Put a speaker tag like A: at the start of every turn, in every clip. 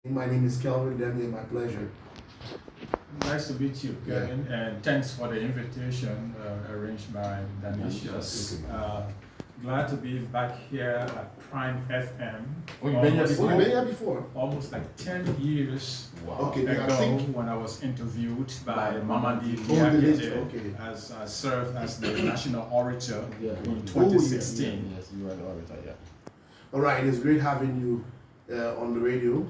A: My name is Kelvin Demi, my pleasure.
B: Nice to meet you, Kevin, and thanks for the invitation arranged by Danicius. Glad to be back here at Prime FM.
A: Oh, you've been here before?
B: Almost like 10 years ago when I was interviewed by Mamadi as I served as the national orator in 2016.
C: Yes, you were the orator, yeah.
A: All right, it's great having you on the radio.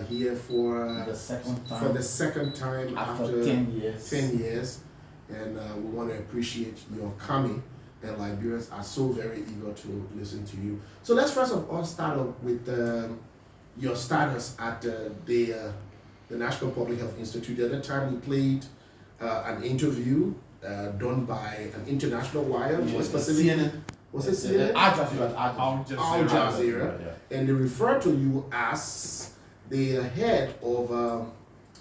A: Here for the second time after
C: 10 years.
A: 10 years, and we want to appreciate your coming. And Liberians are so very eager to listen to you. So let's first of all start off with your status at the National Public Health Institute. The other time we played an interview done by an international wire.
C: CNN.
A: Was it CNN?
C: Al
A: Jazeera. And they refer to you as the head of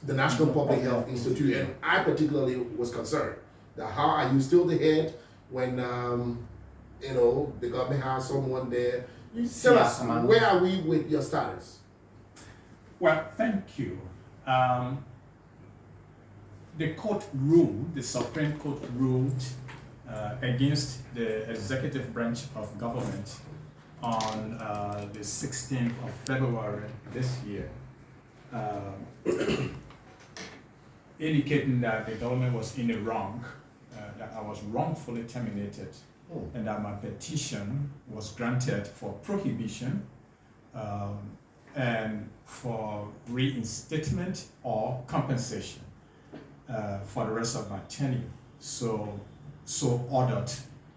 A: the National Public Health Institute, and I particularly was concerned that how are you still the head when the government has someone there? You tell us, where are we with your status?
B: Well, thank you. The Supreme Court ruled against the executive branch of government on the 16th of February this year, indicating that the government was in the wrong, that I was wrongfully terminated, and that my petition was granted for prohibition and for reinstatement or compensation for the rest of my tenure. So ordered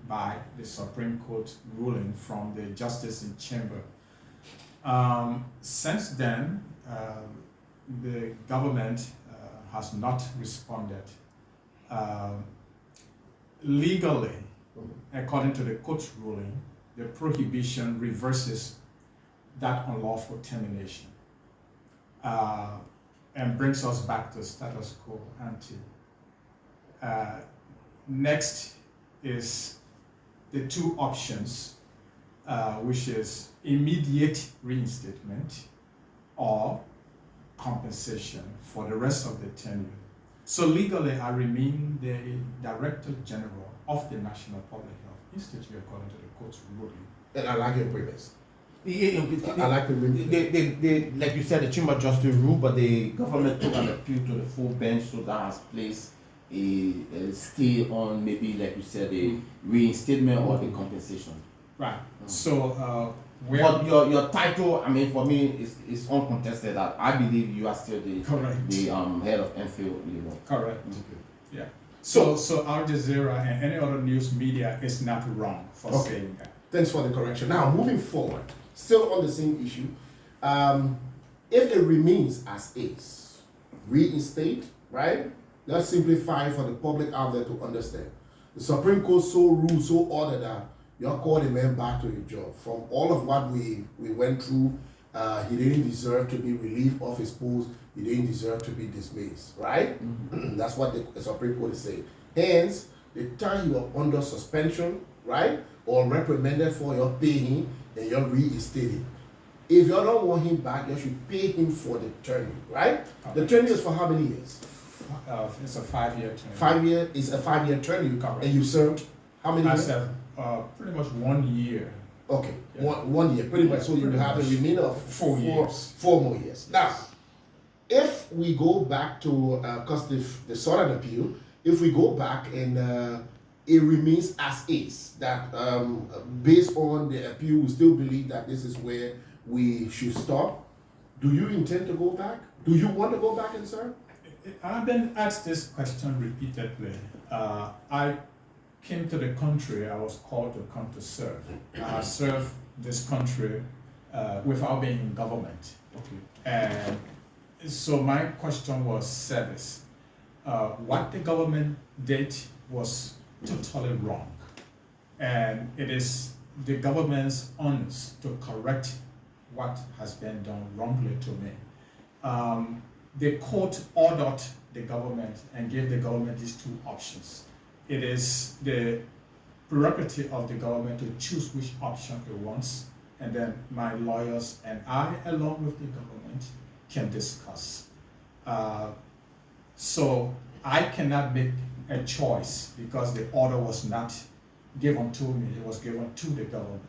B: by the Supreme Court ruling from the Justice in Chamber. Since then, the government has not responded. Legally, according to the court's ruling, the prohibition reverses that unlawful termination and brings us back to status quo ante. Next is the two options, which is immediate reinstatement or compensation for the rest of the tenure. So legally, I remain the Director General of the National Public Health Institute according to the court's ruling.
A: And I like your premise.
C: I like the like you said, the Chamber of Justice ruled, but the government took an appeal to the full bench, so that has placed a stay on maybe, like you said, the reinstatement or the compensation.
B: Right. So
C: but your title, I mean, for me, is uncontested. That I believe you are still the head of NFIL.
B: Correct. Okay. Yeah. So Al Jazeera and any other news media is not wrong for saying that.
A: Thanks for the correction. Now, moving forward, still on the same issue, if it remains as is, reinstate, right? Let's simplify for the public out there to understand. The Supreme Court so ruled, so ordered that you're calling a man back to his job. From all of what we went through, he didn't deserve to be relieved of his post. He didn't deserve to be dismissed, right? Mm-hmm. That's what the Supreme Court is saying. Hence, the time you are under suspension, right, or reprimanded for your paying and you're reinstated. If you don't want him back, you should pay him for the tenure, right? Okay. The tenure is for how many years?
B: It's a 5-year tenure.
A: It's a 5-year tenure.
B: Correct.
A: And you served how many years?
B: I served pretty much 1 year.
A: Okay, yeah. one year, pretty much. So you have a remainder of 4 years. 4 more years. Now, if we go back to, because the Southern appeal, if we go back and it remains as is, that based on the appeal, we still believe that this is where we should stop. Do you intend to go back? Do you want to go back and serve?
B: I've been asked this question repeatedly. I came to the country, I was called to come to serve. I served this country without being in government. Okay. And so my question was service. What the government did was totally wrong. And it is the government's onus to correct what has been done wrongly to me. The court ordered the government and gave the government these two options. It is the prerogative of the government to choose which option it wants, and then my lawyers and I, along with the government, can discuss. So I cannot make a choice because the order was not given to me, it was given to the government.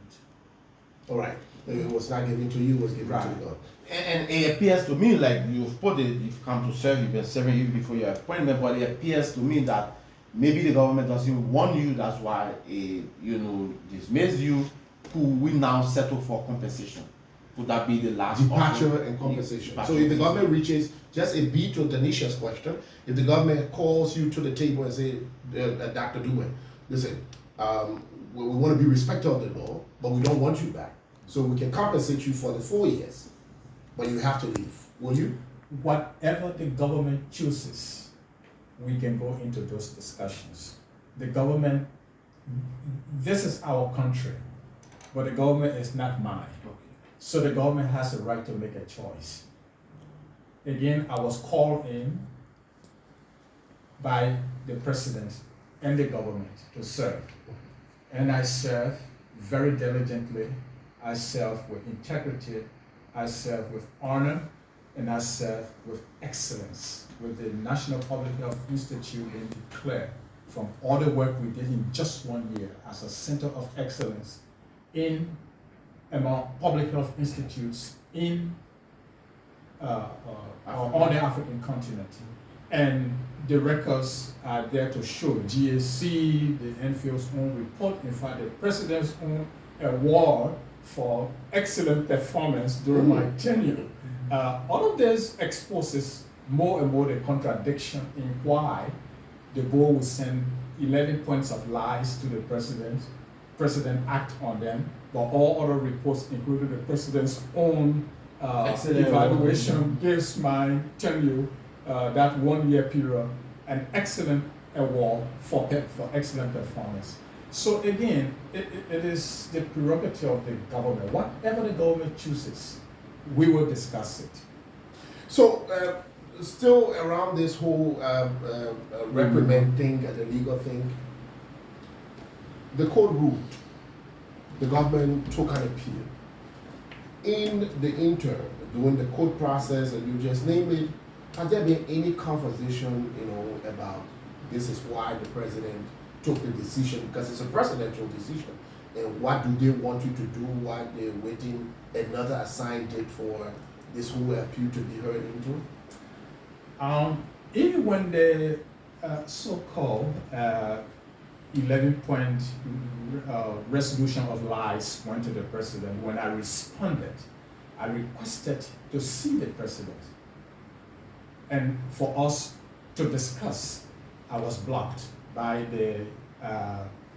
A: All right. It was not given to you, it was given to
B: Right.
A: the government.
C: And it appears to me like you've come to serve, you've been serving even before your appointment, but it appears to me that maybe the government doesn't want you, that's why it, dismiss you, who will now settle for compensation. Would that be the last
A: Departure
C: option?
A: and compensation.
C: Departure.
A: So if the government reaches, just a beat to Tanisha's question, if the government calls you to the table and say, Dr. Dougbeh, listen, we want to be respectful of the law, but we don't want you back. So we can compensate you for the 4 years, but you have to leave. Will you?
B: Whatever the government chooses, we can go into those discussions. The government, this is our country, but the government is not mine. So the government has the right to make a choice. Again, I was called in by the president and the government to serve. And I serve very diligently. I serve with integrity. I serve with honor. And I serve with excellence. With the National Public Health Institute being declared from all the work we did in just 1 year as a center of excellence among public health institutes on the African continent. And the records are there to show GAC, the NFIL's own report, in fact, the president's own award for excellent performance during my tenure. All of this exposes more and more the contradiction in why the board would send 11 points of lies to the president act on them, but all other reports, including the president's own evaluation, gives my tenure, that 1 year period, an excellent award for excellent performance. So again, it is the prerogative of the government. Whatever the government chooses, we will discuss it.
A: So, still around this whole reprimand thing and the legal thing, the court ruled, the government took an appeal. In the interim, during the court process, and you just named it, has there been any conversation, about this is why the president took the decision, because it's a presidential decision, and what do they want you to do while they're waiting another assigned date for this whole appeal to be heard into?
B: Even when the so-called 11-point resolution of lies went to the president, when I responded, I requested to see the president. And for us to discuss, I was blocked by the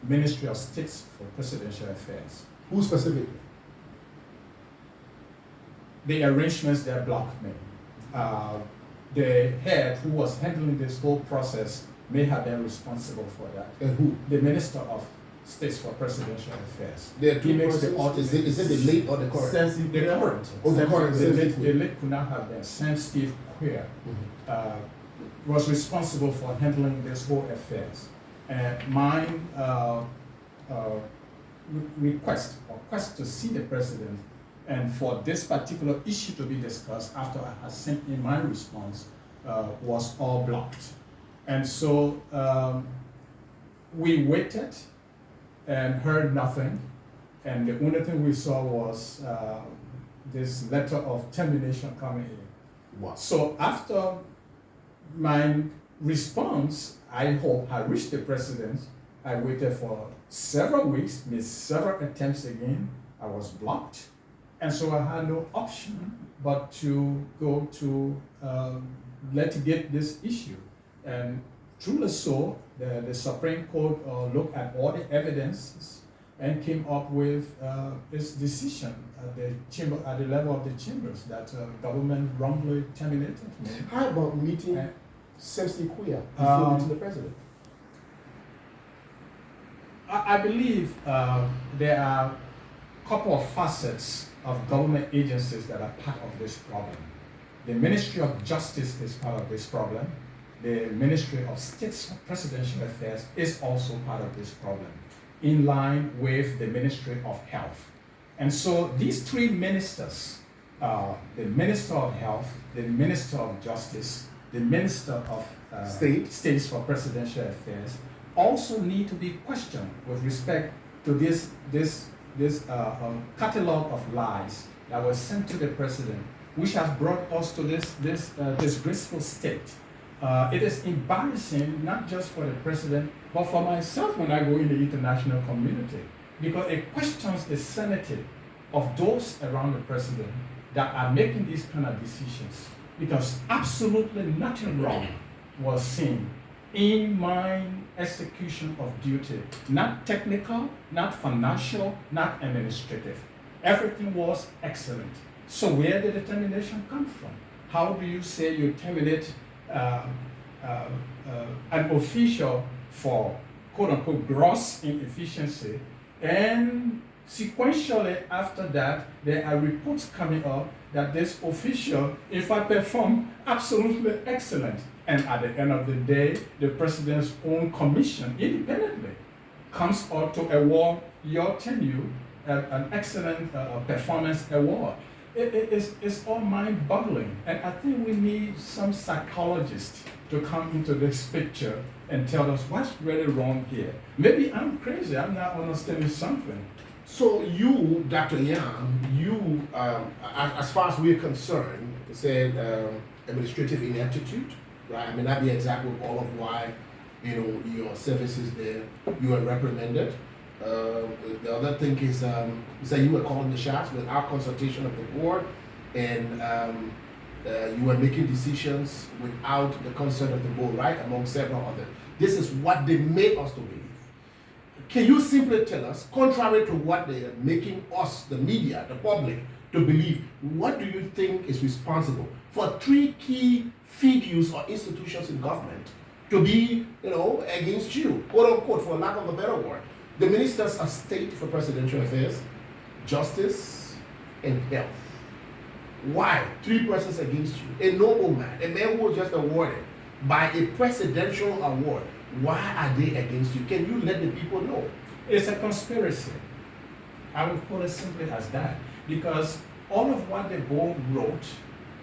B: Ministry of States for Presidential Affairs.
A: Who specifically?
B: The arrangements that blocked me. The head who was handling this whole process may have been responsible for that.
A: And who?
B: The Minister of States for Presidential Affairs.
A: There are two
B: He makes the
A: persons?
B: ultimate.
A: Is it the late or the current?
B: The current.
A: Oh, the current.
B: The late could not have been. Sam Steve Queer was responsible for handling this whole affairs. And mine request to see the president and for this particular issue to be discussed after I had sent in my response was all blocked. And so we waited and heard nothing. And the only thing we saw was this letter of termination coming in.
A: Wow.
B: So after my response, I hope I reached the president. I waited for several weeks, made several attempts again. I was blocked. And so I had no option but to go to litigate this issue. And truly so, the Supreme Court looked at all the evidence and came up with this decision at the level of the chambers that government wrongly terminated me.
A: How about meeting Sam Steve Queer before meeting the president?
B: I believe there are a couple of facets of government agencies that are part of this problem. The Ministry of Justice is part of this problem. The Ministry of States Presidential Affairs is also part of this problem, in line with the Ministry of Health. And so these three ministers the Minister of Health, the Minister of Justice, the Minister of States for Presidential Affairs also need to be questioned with respect to this catalog of lies that was sent to the president, which has brought us to this disgraceful state. It is embarrassing not just for the president, but for myself when I go in the international community, because it questions the sanity of those around the president that are making these kind of decisions, because absolutely nothing wrong was seen in my execution of duty. Not technical, not financial, not administrative. Everything was excellent. So where did the termination come from? How do you say you terminate an official for quote-unquote gross inefficiency, and sequentially after that, there are reports coming up that this official, in fact, performed absolutely excellent. And at the end of the day, the president's own commission independently comes out to award your tenure an excellent performance award. It's all mind-boggling. And I think we need some psychologists to come into this picture and tell us what's really wrong here. Maybe I'm crazy, I'm not understanding something.
A: So you, Dr. Nyan, you, as far as we're concerned, said administrative ineptitude, right? I may not be exact with all of why, your services there, you were reprimanded. The other thing is, you said you were calling the shots without consultation of the board, and you were making decisions without the consent of the board, right? Among several others. This is what they made us to believe. Can you simply tell us, contrary to what they are making us, the media, the public, to believe, what do you think is responsible for three key figures or institutions in government to be, against you, quote unquote, for lack of a better word? The ministers of state for presidential affairs, justice, and health. Why? Three persons against you. A nobleman, a man who was just awarded by a presidential award. Why are they against you? Can you let the people know?
B: It's a conspiracy. I would put it simply as that. Because all of what the board wrote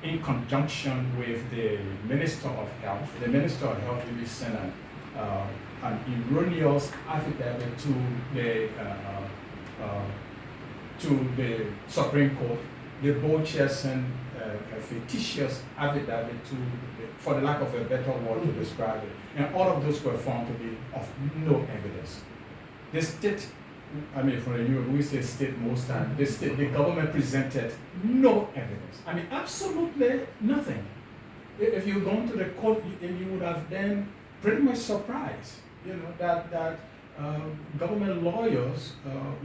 B: in conjunction with the Minister of Health, the Minister of Health will be sent an erroneous affidavit to the Supreme Court. The board chair sent a fictitious affidavit for the lack of a better word to describe it. And all of those were found to be of no evidence. The state, for the Europe, we say state most times, the government presented no evidence. Absolutely nothing. If you go to the court, you would have been pretty much surprised, that government lawyers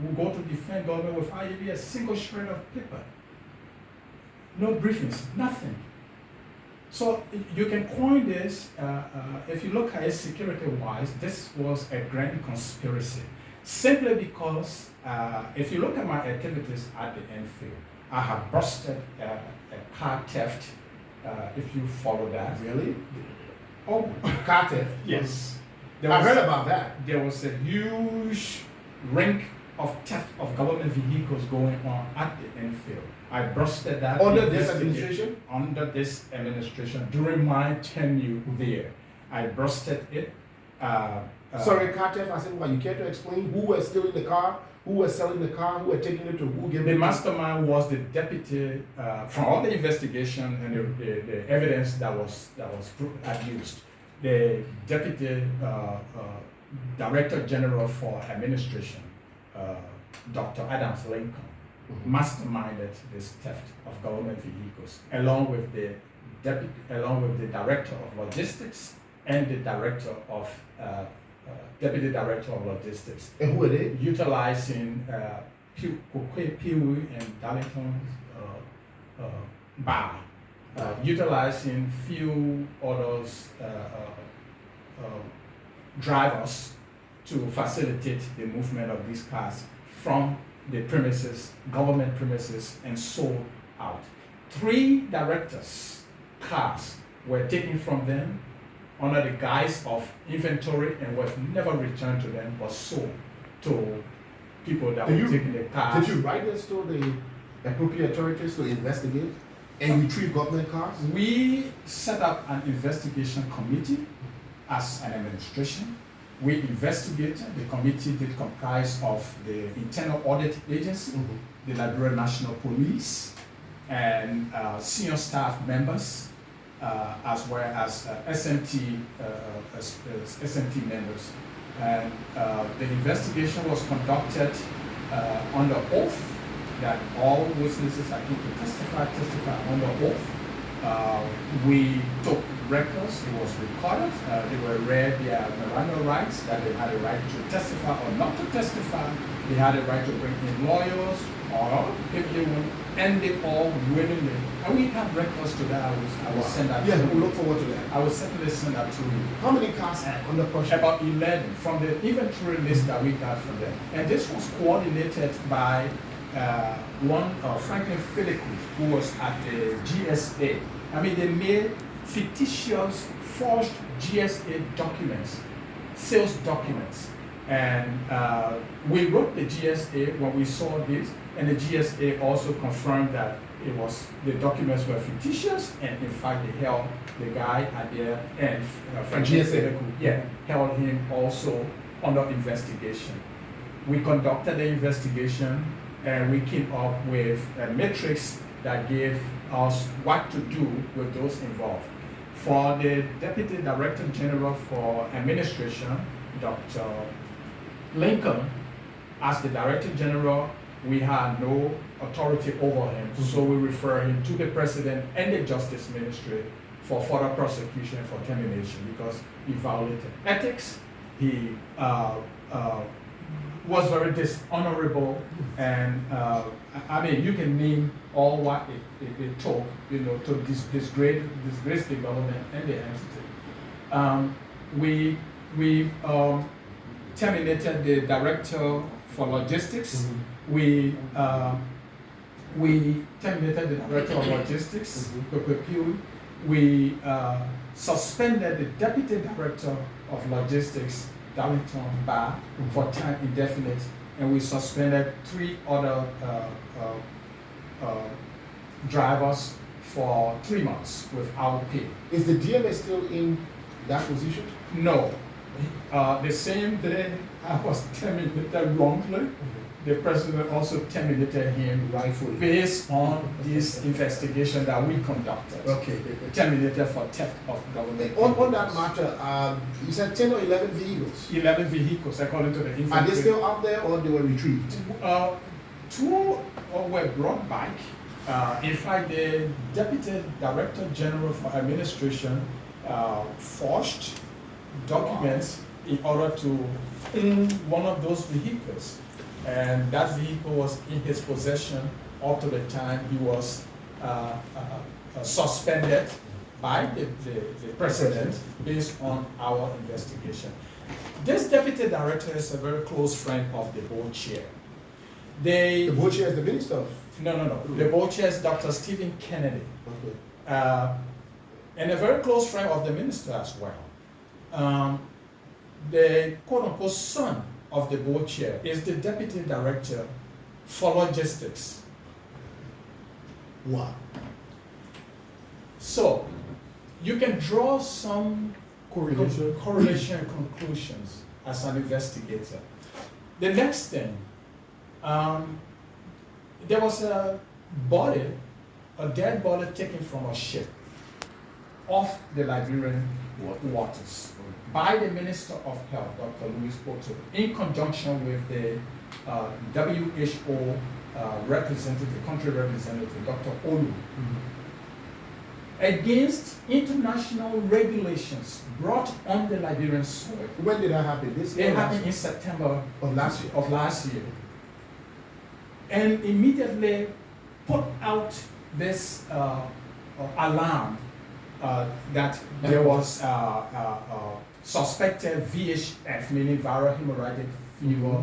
B: will go to defend government without even a single shred of paper. No briefings, nothing. So you can coin this, if you look at it security-wise, this was a grand conspiracy. Simply because, if you look at my activities at the Enfield, I have busted a car theft, if you follow that.
A: Really?
B: Oh,
A: Car theft?
B: yes.
A: I heard about that.
B: There was a huge ring of theft of government vehicles going on at the Enfield. I busted that.
A: Under this administration?
B: Under this administration, during my tenure there. I busted it.
A: Sorry, car theft, I said, you care to explain who was stealing the car, who was selling the car, who was taking it to who gave it?
B: The mastermind was the deputy, from all the investigation and the evidence that was adduced, the deputy director general for administration, Dr. Adams Lincoln, masterminded this theft of government vehicles, along with the director of logistics and the director of deputy director of logistics.
A: And who are they?
B: Utilizing Pew and Darlington's bar, utilizing few others drivers to facilitate the movement of these cars from the premises, government premises, and sold out. 3 directors' cars were taken from them under the guise of inventory and was never returned to them, but sold to people that were taking the cars.
A: Did you write this to appropriate authorities to investigate and retrieve government cars?
B: We set up an investigation committee as an administration. We investigated. The committee did comprise of the Internal Audit Agency, the Liberian National Police, and senior staff members, as well as SMT members. And the investigation was conducted under oath, that all witnesses are going to testify under oath. We took records, it was recorded, they were read their Miranda rights, that they had a right to testify or not to testify, they had a right to bring in lawyers, or if they would, and they all willingly. And we have records to that. I will send that to you.
A: we'll look forward to that.
B: I will certainly send that to you.
A: How many cars are under pressure?
B: About 11 from the inventory list that we got from them. And this was coordinated by Franklin Phillips, who was at the GSA. I mean, they made fictitious, forged GSA documents, sales documents. And we wrote the GSA when we saw this, and the GSA also confirmed that the documents were fictitious, and in fact they held the guy at there, and Franklin Phillips, held him also under investigation. We conducted the investigation, and we came up with a matrix that gave us what to do with those involved. For the Deputy Director General for Administration, Dr. Lincoln, as the Director General, we had no authority over him, so we refer him to the President and the Justice Ministry for further prosecution for termination, because he violated ethics, he was very dishonorable, and I mean, you can name all what it took, to disgrace the government and the entity. We terminated the Director for Logistics. We terminated the Director of Logistics, We suspended the Deputy Director of Logistics, Darlington Bar, for time indefinite, and we suspended 3 other drivers for 3 months without pay.
A: Is the DMA still in that position?
B: No. The same day I was terminated wrongly, the president also terminated him
A: Rightfully.
B: based on this investigation that we conducted.
A: Okay.
B: Terminated for theft of government.
A: On that matter, you said 10 or 11 vehicles.
B: 11 vehicles, according to the information.
A: Are they still out there, or they were retrieved?
B: 2 were brought back. In fact, the Deputy Director General for Administration forged documents in order to own one of those vehicles. And that vehicle was in his possession up to the time he was suspended by the president based on our investigation. This deputy director is a very close friend of the board chair.
A: The board chair is the minister of?
B: No. The board chair is Dr. Stephen Kennedy.
A: Okay.
B: And a very close friend of the minister as well. The quote-unquote son of the board chair is the deputy director for logistics.
A: Wow.
B: So you can draw some correlation and conclusions as an investigator. The next thing, there was a dead body taken from a ship off the Liberian waters by the Minister of Health, Dr. Louis Otto, in conjunction with the WHO representative, country representative, Dr. Olu, against international regulations brought on the Liberian soil.
A: When did that happen? This year?
B: It happened in September
A: of last year.
B: And immediately put out this alarm that there was suspected VHF, meaning viral hemorrhagic fever.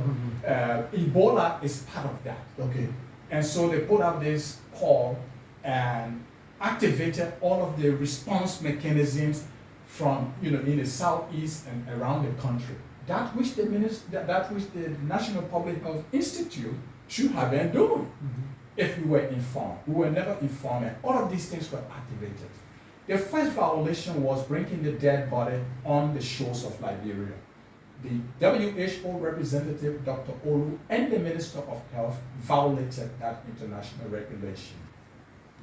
B: Ebola is part of that.
A: Okay.
B: And so they put out this call and activated all of the response mechanisms from, in the southeast and around the country. That which the National Public Health Institute should have been doing. if we were informed. We were never informed, and all of these things were activated. The first violation was bringing the dead body on the shores of Liberia. The WHO representative, Dr. Olu, and the Minister of Health violated that international regulation.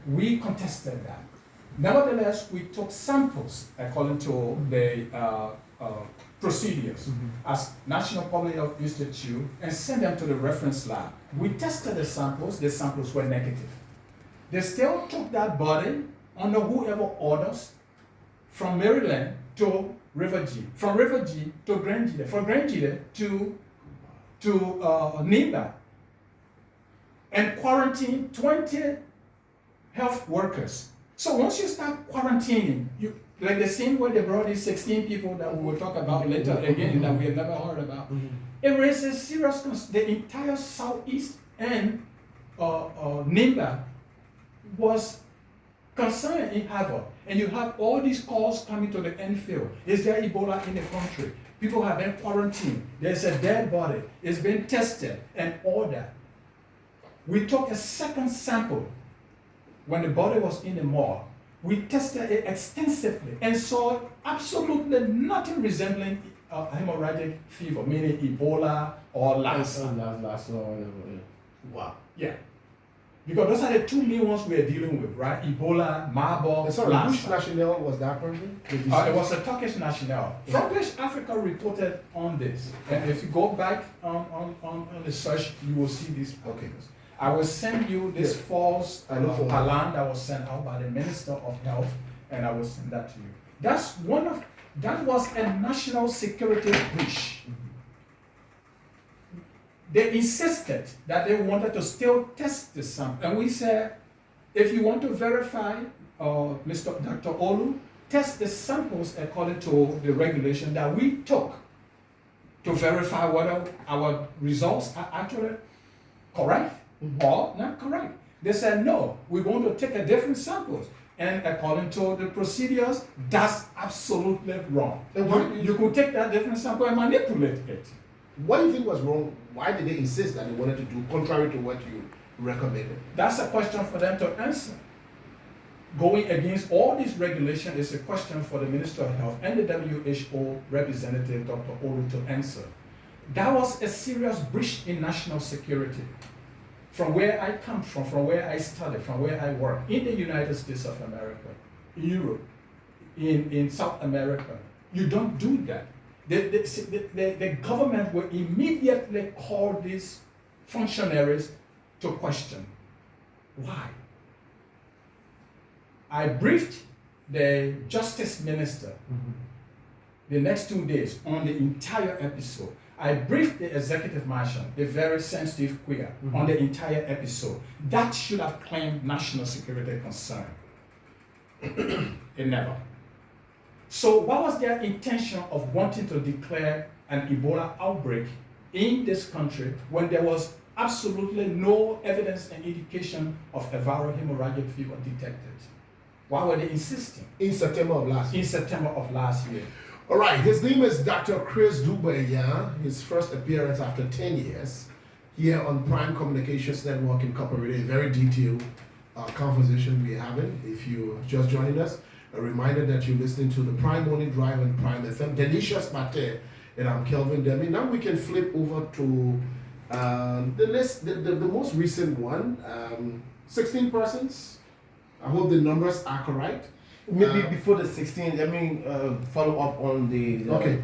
B: We contested that. Nevertheless, we took samples according to the procedures as National Public Health Institute and sent them to the reference lab. We tested the samples were negative. They still took that body under whoever orders from Maryland to River G, from River G to Grangida, from Grangida to Nimba, and quarantine 20 health workers. So once you start quarantining, like the same way they brought these 16 people that we will talk about later again that we have never heard about, it raises serious concerns. The entire southeast and Nimba was concerned in havoc. And you have all these calls coming to the field. Is there Ebola in the country? People have been quarantined. There's a dead body. It's been tested and all that. We took a second sample when the body was in the morgue. We tested it extensively and saw absolutely nothing resembling hemorrhagic fever, meaning Ebola or Lassa.
A: Wow.
B: Yeah. Because those are the two main ones we are dealing with, right? Ebola, Marburg,
A: Sorry,
B: Lassa.
A: which national was that person?
B: It was a Turkish national. Turkish Africa reported on this. And if you go back on the search, you will see these articles. I will send you this false plan that was sent out by the Minister of Health, and I will send that to you. That was a national security breach. They insisted that they wanted to still test the sample. And we said, if you want to verify, Mr. Dr. Olu, test the samples according to the regulation that we took to verify whether our results are actually correct or not correct. They said, no, we're going to take a different samples. And according to the procedures, that's absolutely wrong. You could take that different sample and manipulate it.
A: What do you think was wrong? Why did they insist that they wanted to do contrary to what you recommended?
B: That's a question for them to answer. Going against all these regulations is a question for the Minister of Health and the WHO representative, Dr. Olu, to answer. That was a serious breach in national security. From where I come from where I studied, from where I work, in the United States of America, in Europe, in South America, you don't do that. The government will immediately call these functionaries to question. Why? I briefed the Justice Minister the next 2 days on the entire episode. I briefed the Executive Marshal, the very sensitive queer, on the entire episode. That should have claimed national security concern. It never. So what was their intention of wanting to declare an Ebola outbreak in this country when there was absolutely no evidence and indication of a viral hemorrhagic fever detected? Why were they insisting?
A: In September of last year.
B: In September of last year.
A: All right, his name is Dr. Chris Nyan. His first appearance after 10 years here on Prime Communications Network Incorporated. A very detailed conversation we're having. If you're just joining us, a reminder that you're listening to the Prime Morning Drive and Prime FM. Delicious Mate, and I'm Kelvin Demi. Now we can flip over to the list, the most recent one, 16 persons. I hope the numbers are correct.
C: Maybe before the 16, let me follow up on the.
A: Okay.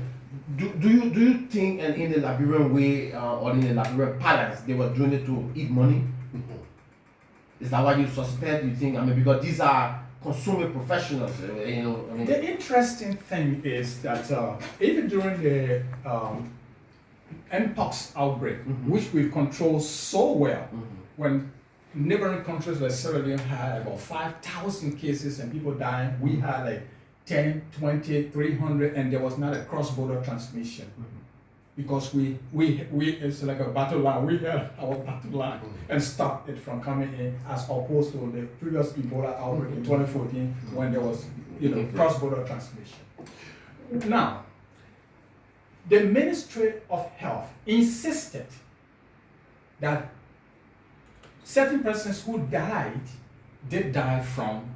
C: Do you think, and in the Liberian way or in the Liberian palace, they were doing it to eat money? Is that what you suspect? You think? I mean, because these are consumer professionals, you know. I mean,
B: the interesting thing is that even during the Mpox outbreak, which we controlled so well, when neighboring countries like Sierra Leone had about 5,000 cases and people dying, we had like 10, 20, 300, and there was not a cross-border transmission. Because we it's like a battle line. We had our battle line and stopped it from coming in, as opposed to the previous Ebola outbreak in 2014 when there was, cross-border transmission. Now, the Ministry of Health insisted that certain persons who died did die from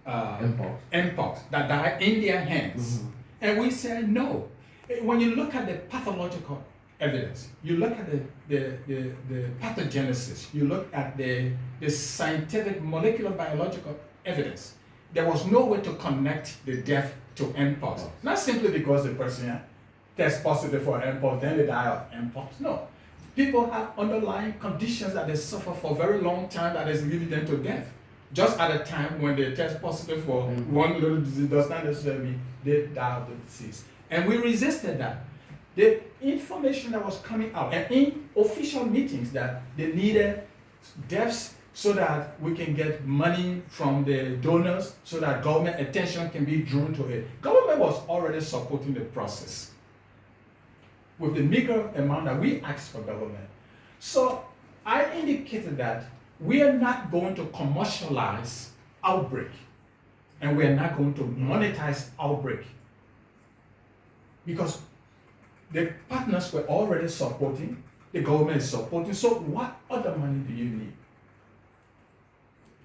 B: mpox that died in their hands. And we said no. When you look at the pathological evidence, you look at the pathogenesis, you look at the scientific molecular biological evidence, there was no way to connect the death to mpox. Not simply because the person tests positive for mpox, then they die of mpox. No. People have underlying conditions that they suffer for a very long time that is leading them to death. Just at a time when they test positive for one little disease does not necessarily mean they die of the disease. And we resisted that. The information that was coming out, and in official meetings that they needed deaths so that we can get money from the donors, so that government attention can be drawn to it. Government was already supporting the process with the meager amount that we asked for government. So I indicated that we are not going to commercialize outbreak, and we are not going to monetize outbreak, because the partners were already supporting, the government is supporting, so what other money do you need?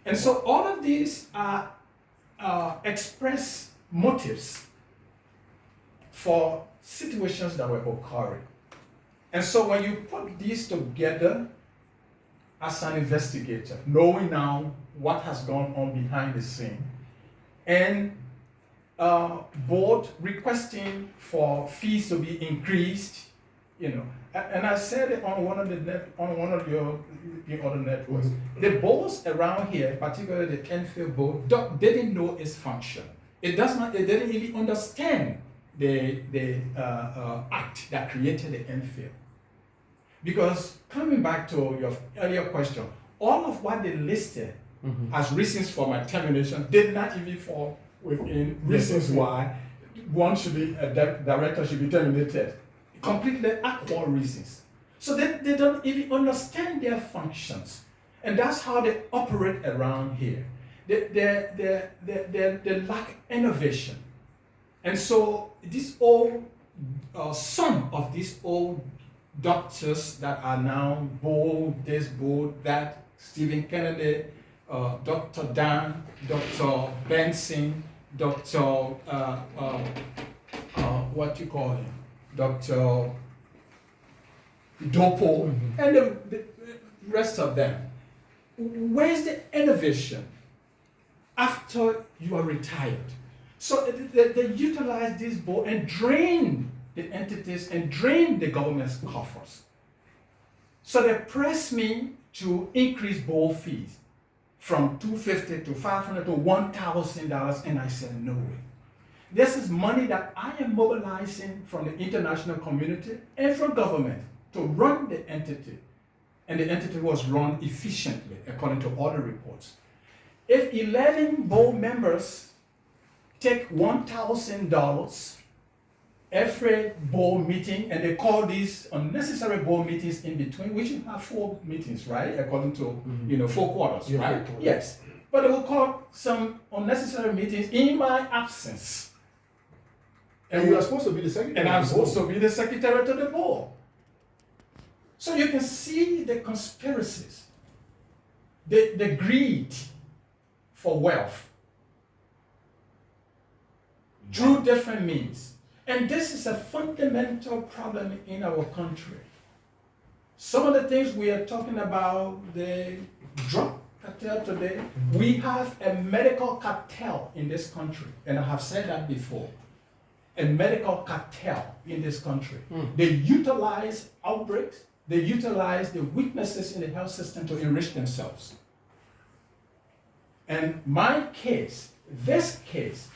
B: And so all of these are express motives for situations that were occurring. And so when you put these together as an investigator, knowing now what has gone on behind the scene, and board requesting for fees to be increased, and I said it on one of your other networks. The boards around here, particularly the Enfield board, didn't know its function. They didn't even understand the act that created the Enfield. Because coming back to your earlier question, all of what they listed as reasons for my termination did not even fall within reasons why a director should be terminated. Completely equal reasons. So they don't even understand their functions. And that's how they operate around here. They lack innovation. And so some of these old doctors that are now bold, this, bold, that, Stephen Kennedy, Dr. Dan, Dr. Benson, Dr. What you call him? Dr. Dopo, and the rest of them. Where's the innovation after you are retired? So they utilize this board and drain the entities and drain the government's coffers. So they press me to increase board fees from $250 to $500 to $1,000, and I said no way. This is money that I am mobilizing from the international community and from government to run the entity. And the entity was run efficiently, according to all the reports. If 11 board members take $1,000 every board meeting, and they call these unnecessary board meetings in between, we should have 4 meetings, right? According to 4 quarters, right? 4 quarters. Yes. But they will call some unnecessary meetings in my absence.
A: And you are supposed to be the secretary.
B: And I'm supposed to be the secretary to the board. So you can see the conspiracies, the greed for wealth through different means. And this is a fundamental problem in our country. Some of the things we are talking about, the drug cartel today, we have a medical cartel in this country. And I have said that before. A medical cartel in this country. They utilize outbreaks, they utilize the weaknesses in the health system to enrich themselves. And my case, this case,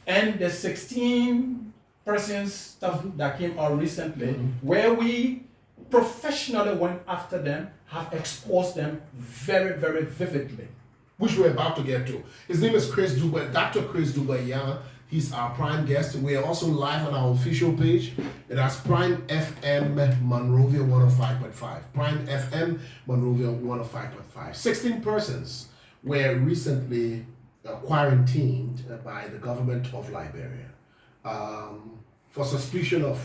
B: and the 16 persons stuff that came out recently, where we professionally went after them, have exposed them very, very vividly.
A: Which we're about to get to. His name is Chris Dougbeh, Dr. Chris Nyan. He's our prime guest. We are also live on our official page. That's Prime FM Monrovia 105.5. Prime FM Monrovia 105.5. 16 persons were recently quarantined by the government of Liberia for suspicion of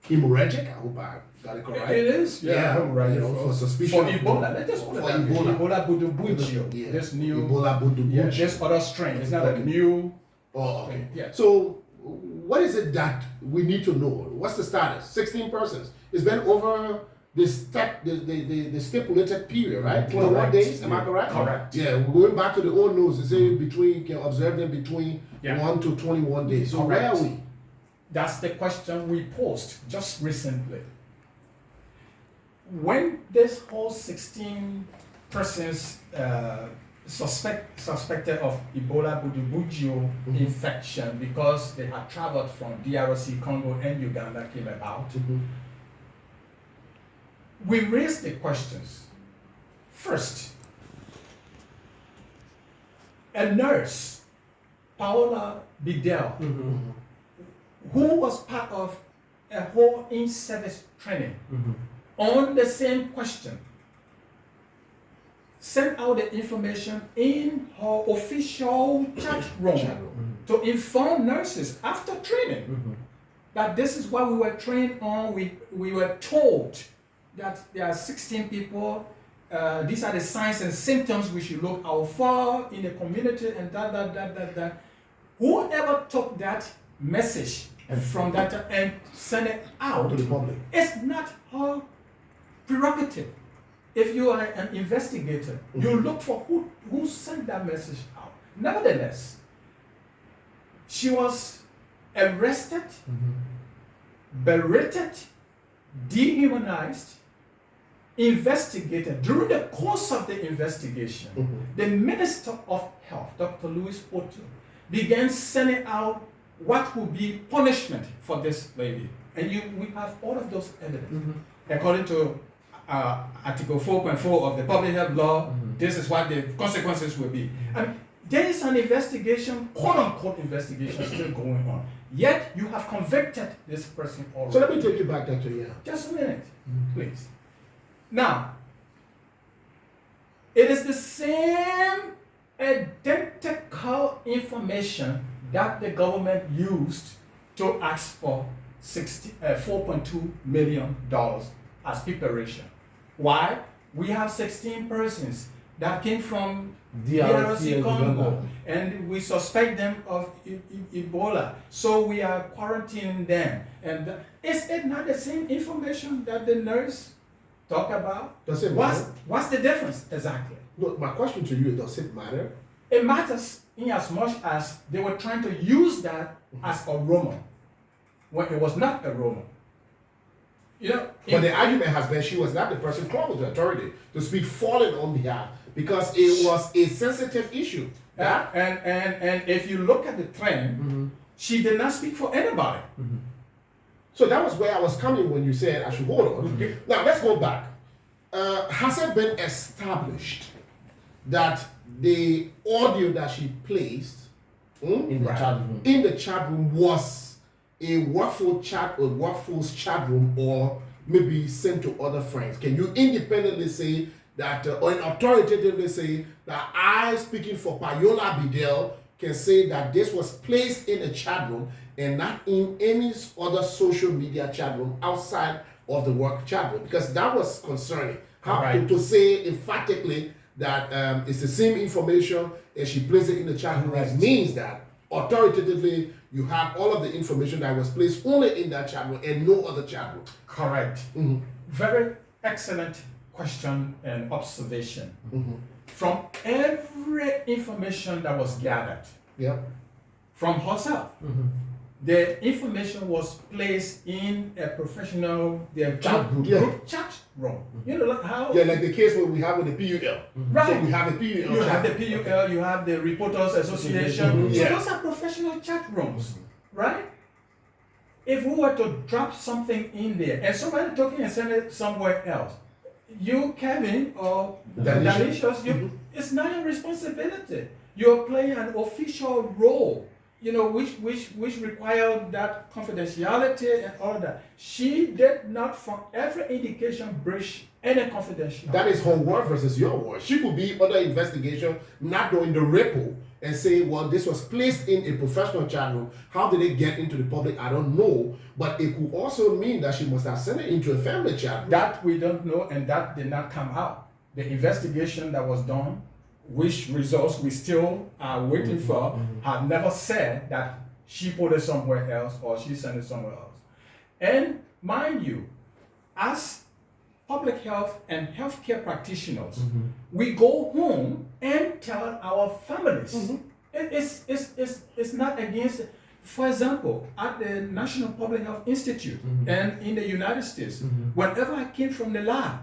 A: hemorrhagic. I hope I got it correct.
B: It is, right.
A: You know, for suspicion
B: for
A: of
B: Ebola. Let's just put it that way. Ebola Budubugio.
A: Yeah.
B: This new
A: Ebola Budubugio.
B: Yeah, this other strain. It's not a new.
A: Oh, okay.
B: Yeah.
A: So, what is it that we need to know? What's the status? 16 persons. It's been over the stipulated period, right? 21 days. Am I correct?
B: Correct.
A: Yeah. We're going back to the old news. They say between, you can observe them between 1 to 21 days. So
B: Correct.
A: where are we?
B: That's the question we posed just recently. When this whole 16 persons suspected of Ebola Budubugio infection because they had traveled from DRC, Congo, and Uganda came about, we raised the questions. First, a nurse, Paola Bidel, who was part of a whole in-service training on the same question, sent out the information in her official chat room to inform nurses after training that this is what we were trained on. We were told that there are 16 people. These are the signs and symptoms we should look out for in the community, and that. Whoever took that message from that and sent it out
A: To the public.
B: it's not her prerogative. If you are an investigator, you look for who sent that message out. Nevertheless, she was arrested, berated, dehumanized, investigated. During the course of the investigation, the Minister of Health, Dr. Louis Otto, began sending out what would be punishment for this lady. And we have all of those evidence. According to Article 4.4 of the Public Health Law, this is what the consequences will be. And there is an investigation, quote-unquote investigation, still going on. Yet you have convicted this person already.
A: So let me take you back, Dr. Yan.
B: Just a minute, please. Now, it is the same identical information that the government used to ask for $4.2 million as preparation. Why? We have 16 persons that came from DRC Congo, and we suspect them of Ebola. So we are quarantining them. And is it not the same information that the nurse talked about?
A: Does it matter?
B: What's the difference exactly?
A: No, my question to you, does it matter?
B: It matters in as much as they were trying to use that as a rumor when it was not a rumor. You know,
A: But the argument has been she was not the person called to authority to speak falling on behalf because it was a sensitive issue.
B: And if you look at the trend, she did not speak for anybody.
A: So that was where I was coming when you said I should hold on. Now let's go back. Has it been established that the audio that she placed
C: in the chat room
A: was a workful chat or workforce chat room, or maybe sent to other friends? Can you independently say that, or authoritatively say that I, speaking for Paola Bidel, can say that this was placed in a chat room and not in any other social media chat room outside of the work chat room? Because that was concerning. How to say emphatically that it's the same information and she placed it in the chat room, that means that authoritatively you have all of the information that was placed only in that chat room and no other chat room.
B: Correct. Very excellent question and observation. From every information that was gathered from herself, the information was placed in a professional chat room. You know, like how
A: like the case where we have with the PUL.
B: Right.
A: So we have the PUL.
B: You have the PUL, you have the Reporters Association. So those are professional chat rooms, right? If we were to drop something in there and somebody talking and send it somewhere else, you, Kevin, or Dalicious, it's not your responsibility. You're playing an official role, you know, which required that confidentiality and all that. She did not, from every indication, breach any confidentiality.
A: That is her word versus your word. She could be under investigation, not knowing the ripple and say, well, this was placed in a professional chat room. How did it get into the public? I don't know. But it could also mean that she must have sent it into a family chat room.
B: That we don't know, and that did not come out. The investigation that was done, which results we still are waiting for, have never said that she put it somewhere else or she sent it somewhere else. And mind you, as public health and healthcare practitioners, we go home and tell our families. It's not against it. For example, at the National Public Health Institute and in the United States, whenever I came from the lab,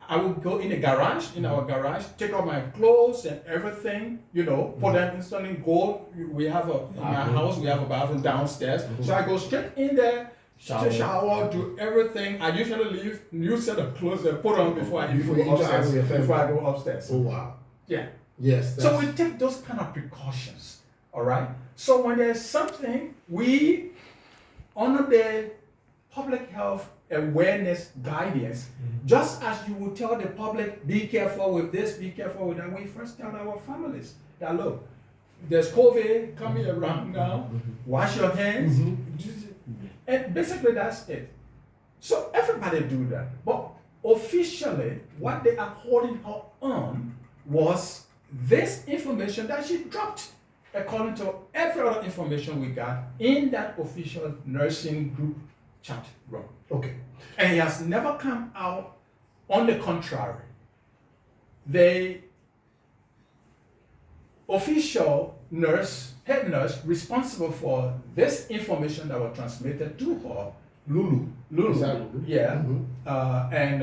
B: I would go in the garage, in our garage, take out my clothes and everything, put them instantly, go. We have in my house, we have a bathroom downstairs. So I go straight in there, shower, do everything. I usually leave new set of clothes and put on before I go upstairs.
A: Oh, wow.
B: Yeah.
A: Yes.
B: So we take those kind of precautions, all right? So when there's something, we honor the public health awareness guidance, just as you would tell the public, be careful with this, be careful with that. We first tell our families that, look, there's COVID coming around now, wash your hands. And basically that's it. So everybody do that. But officially, what they are holding her on was this information that she dropped, according to every other information we got in that official nursing group chat room.
A: Okay.
B: And it has never come out. On the contrary, the official head nurse responsible for this information that was transmitted to her, Lulu, yeah, and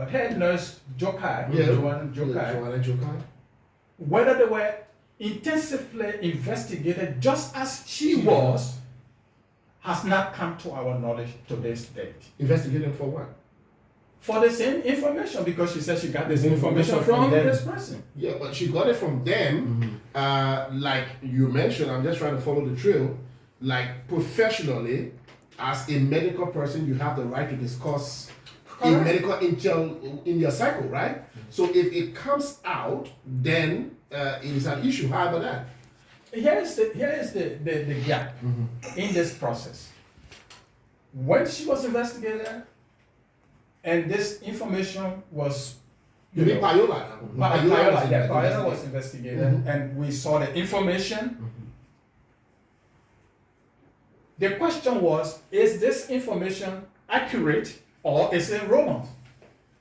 B: head nurse Jokai,
A: Joanna Jokai.
B: Whether they were intensively investigated just as she was, has not come to our knowledge to this date.
A: Investigated for what?
B: For the same information, because she said she got this information from this person.
A: Yeah, but she got it from them. Like you mentioned, I'm just trying to follow the trail. Like professionally, as a medical person, you have the right to discuss a medical intel in your cycle, right? So if it comes out, then it is an issue. How about that?
B: Here is the gap in this process. When she was investigated, and this information was,
A: Payola.
B: Payola was investigated, and we saw the information. The question was, is this information accurate or is it romance?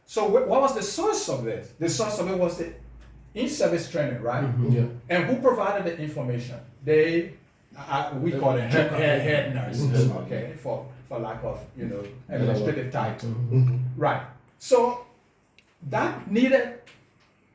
B: So what was the source of this? The source of it was the in-service training, right?
A: Yeah.
B: And who provided the information? They, we call it head nurses, okay, for lack of, administrative title. Right. So that needed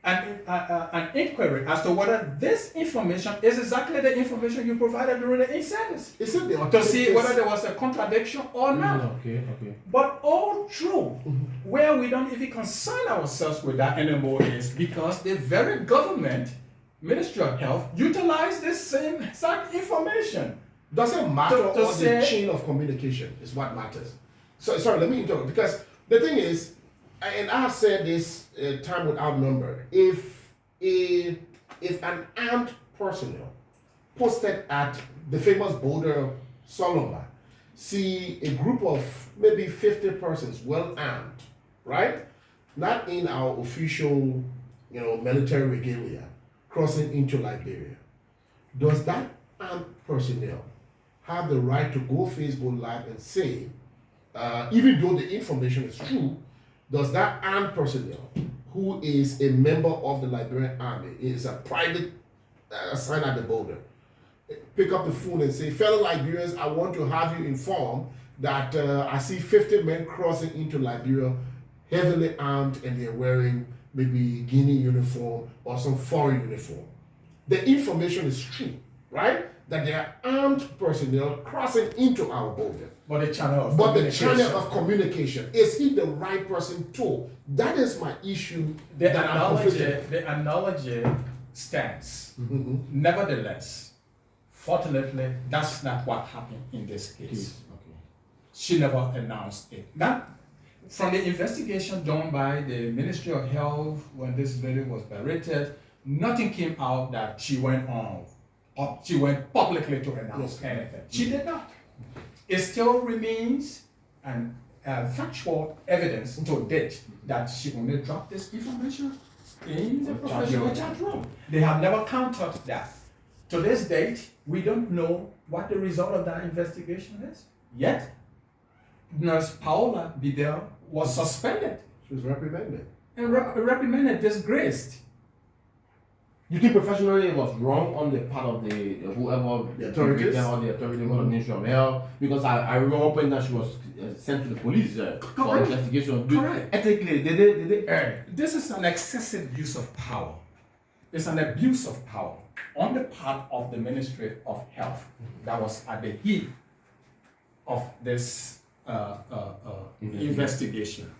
B: an inquiry as to whether this information is exactly the information you provided during the in-service. To see whether there was a contradiction or not.
C: Okay.
B: But all true, where we don't even concern ourselves with that anymore is because the very government, Ministry of Health, utilized this same exact information.
A: Doesn't matter or the chain of communication is what matters. So sorry, let me interrupt, because the thing is, and I have said this time without number, if an armed personnel posted at the famous border Solomba see a group of maybe 50 persons well armed, right? Not in our official, military regalia, crossing into Liberia, does that armed personnel have the right to go Facebook Live and say, even though the information is true, does that armed personnel, who is a member of the Liberian Army, is a private assigned at the border, pick up the phone and say, fellow Liberians, I want to have you informed that I see 50 men crossing into Liberia, heavily armed, and they're wearing maybe Guinea uniform or some foreign uniform. The information is true, right? That there are armed personnel crossing into our border.
B: But the channel
A: of communication, is he the right person to? That is my issue.
B: The analogy stands. Nevertheless, fortunately, that's not what happened in this case. She never announced it. That, from the investigation done by the Ministry of Health when this lady was berated, nothing came out that she went publicly to announce anything. She did not. It still remains an factual evidence to date that she only dropped this information in the professional chat room. They have never countered that. To this date, we don't know what the result of that investigation is. Yet, Nurse Paola Bidel was suspended.
A: She was reprimanded.
B: And reprimanded, disgraced.
C: You think professionally it was wrong on the part of the whoever
A: the authorities
C: or the authority or the Ministry of Health? Because I remember when that she was sent to the police for investigation.
B: Correct.
C: Ethically, did they err?
B: This is an excessive use of power. It's an abuse of power on the part of the Ministry of Health that was at the heat of this investigation.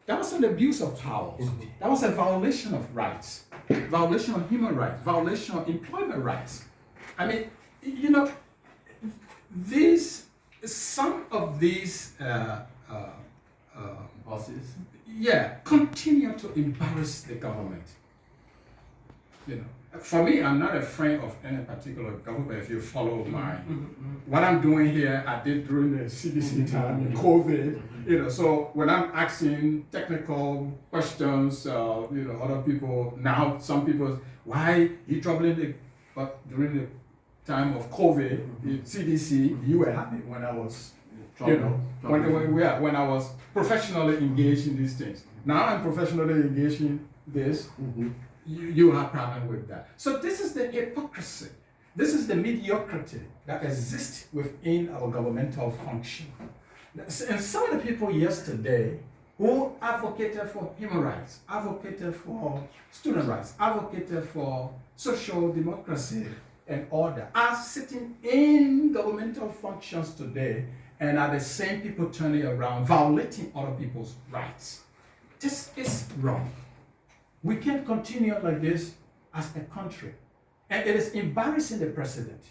B: That was an abuse of power. That was a violation of rights, violation of human rights, violation of employment rights. I mean, you know, some of these
C: Bosses.
B: continue to embarrass the government. You know, for me, I'm not a friend of any particular government. If you follow what I'm doing here, I did during the CDC time, COVID. You know, so when I'm asking technical questions, you know, other people now, some people, why you troubling the? But during the time of COVID, the CDC, you were happy when I was, you know, when I was professionally engaged in these things. Now I'm professionally engaged in this. You have problem with that. So this is the hypocrisy. This is the mediocrity that exists within our governmental function. And some of the people yesterday who advocated for human rights, advocated for student rights, advocated for social democracy and order are sitting in governmental functions today and are the same people turning around, violating other people's rights. This is wrong. We can't continue like this as a country. And it is embarrassing the president.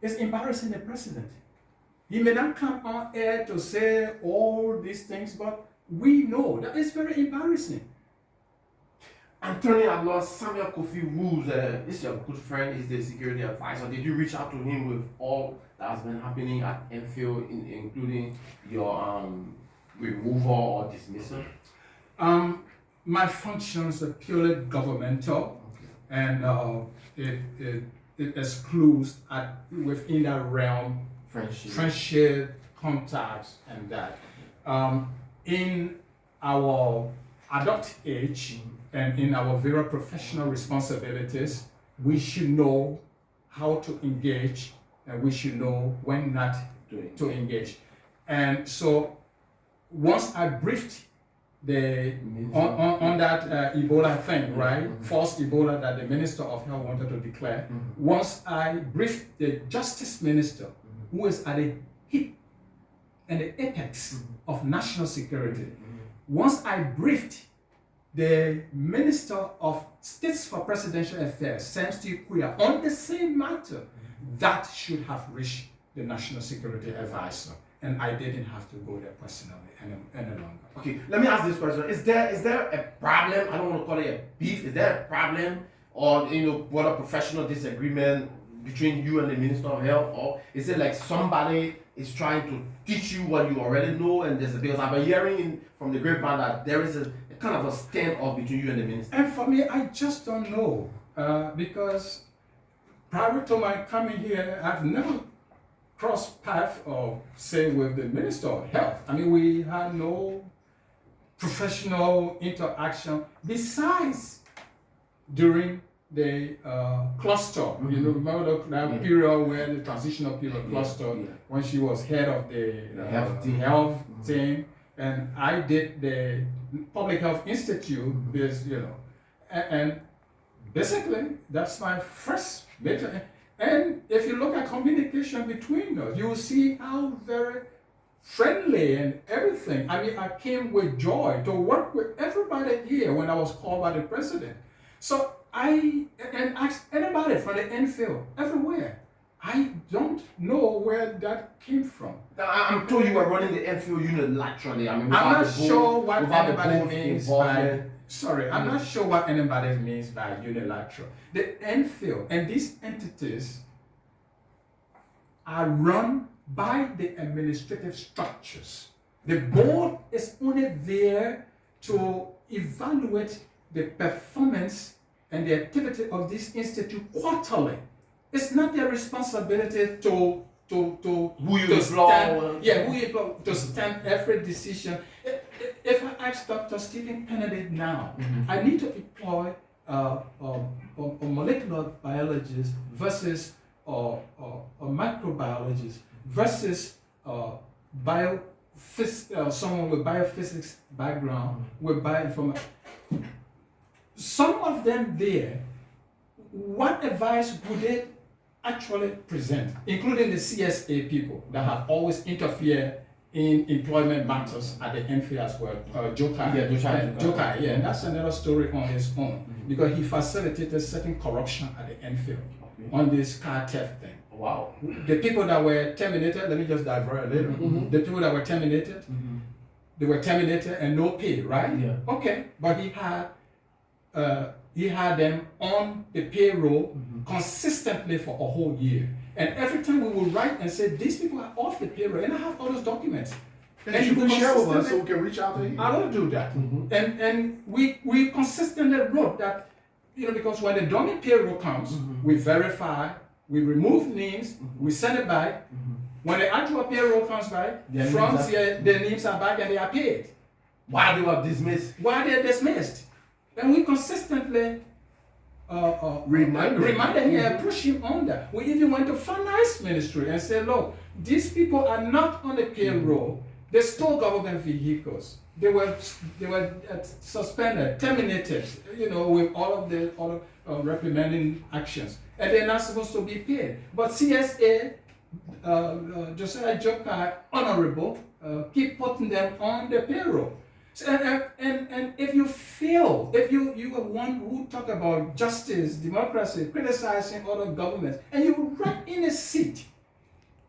B: It's embarrassing the president. He may not come on air to say all these things, but we know that it's very embarrassing.
C: Attorney at law Samuel Kofi Woods, is your good friend, is the security advisor. Did you reach out to him with all that has been happening at Enfield, including your removal or dismissal?
B: My functions are purely governmental, and it excludes within that realm friendship, contacts, and that. In our adult age and in our very professional responsibilities, we should know how to engage, and we should know when not to engage. And so, once I briefed on that Ebola thing, right? False Ebola that the Minister of Health wanted to declare. Once I briefed the Justice Minister, who is at the hip and the apex of national security, once I briefed the Minister of States for Presidential Affairs, Sam Steve Kuya, on the same matter, that should have reached the National Security Advisor. And I didn't have to go there personally any longer.
C: Okay, let me ask this question. Is there a problem? I don't want to call it a beef. Is there a problem or what a professional disagreement between you and the Minister of Health? Or is it like somebody is trying to teach you what you already know? And because I've been hearing from the grapevine that there is a kind of a standoff between you and the minister.
B: And for me, I just don't know. Because prior to my coming here, I've never cross path or say with the Minister of Health. I mean, we had no professional interaction besides during the cluster. You know, remember that period where the transitional period cluster when she was head of the health team, and I did the Public Health Institute. And basically that's my first major. And if you look at communication between us, you will see how very friendly and everything. I mean, I came with joy to work with everybody here when I was called by the president. So I asked anybody from the Enfield, everywhere. I don't know where that came from.
C: I'm told you were running the Enfield unit laterally. I mean,
B: I'm not sure what anybody means by Sorry, I'm not sure what anybody means by unilateral. The infill and these entities are run by the administrative structures. The board is only there to evaluate the performance and the activity of this institute quarterly. It's not their responsibility to
C: Who you
B: to
C: employ.
B: stamp, yeah, who you employ, to stamp every decision. If I ask Dr. Stephen Kennedy now, I need to employ a molecular biologist versus a microbiologist versus someone with biophysics background with bioinformatics. Some of them there, what advice would they actually present, including the CSA people that have always interfered in employment matters at the NFA as well? Jokai, and that's another story on his own, because he facilitated certain corruption at the NFA on this car theft thing.
C: Wow.
B: The people that were terminated, let me just divert a little. The people that were terminated, they were terminated and no pay, right?
C: Yeah.
B: Okay, but he had them on the payroll consistently for a whole year. And every time we would write and say, these people are off the payroll, and I have all those documents.
A: And you can share with us so we can reach out to you.
B: I will do that. And we consistently wrote that, because when the dummy payroll comes, we verify, we remove names, we send it back. When the actual payroll comes back, their names are back and they are paid.
C: Why they were dismissed?
B: Why they're dismissed. And we consistently reminded him and pushed him on that. We even went to finance ministry and said, look, these people are not on the payroll. They stole government vehicles. They were suspended, terminated, with all of the reprimanding actions. And they're not supposed to be paid. But CSA, Josiah Jokai, honorable, keep putting them on the payroll. And if you feel, if you are one who talk about justice, democracy, criticizing other governments, and you're right in a seat,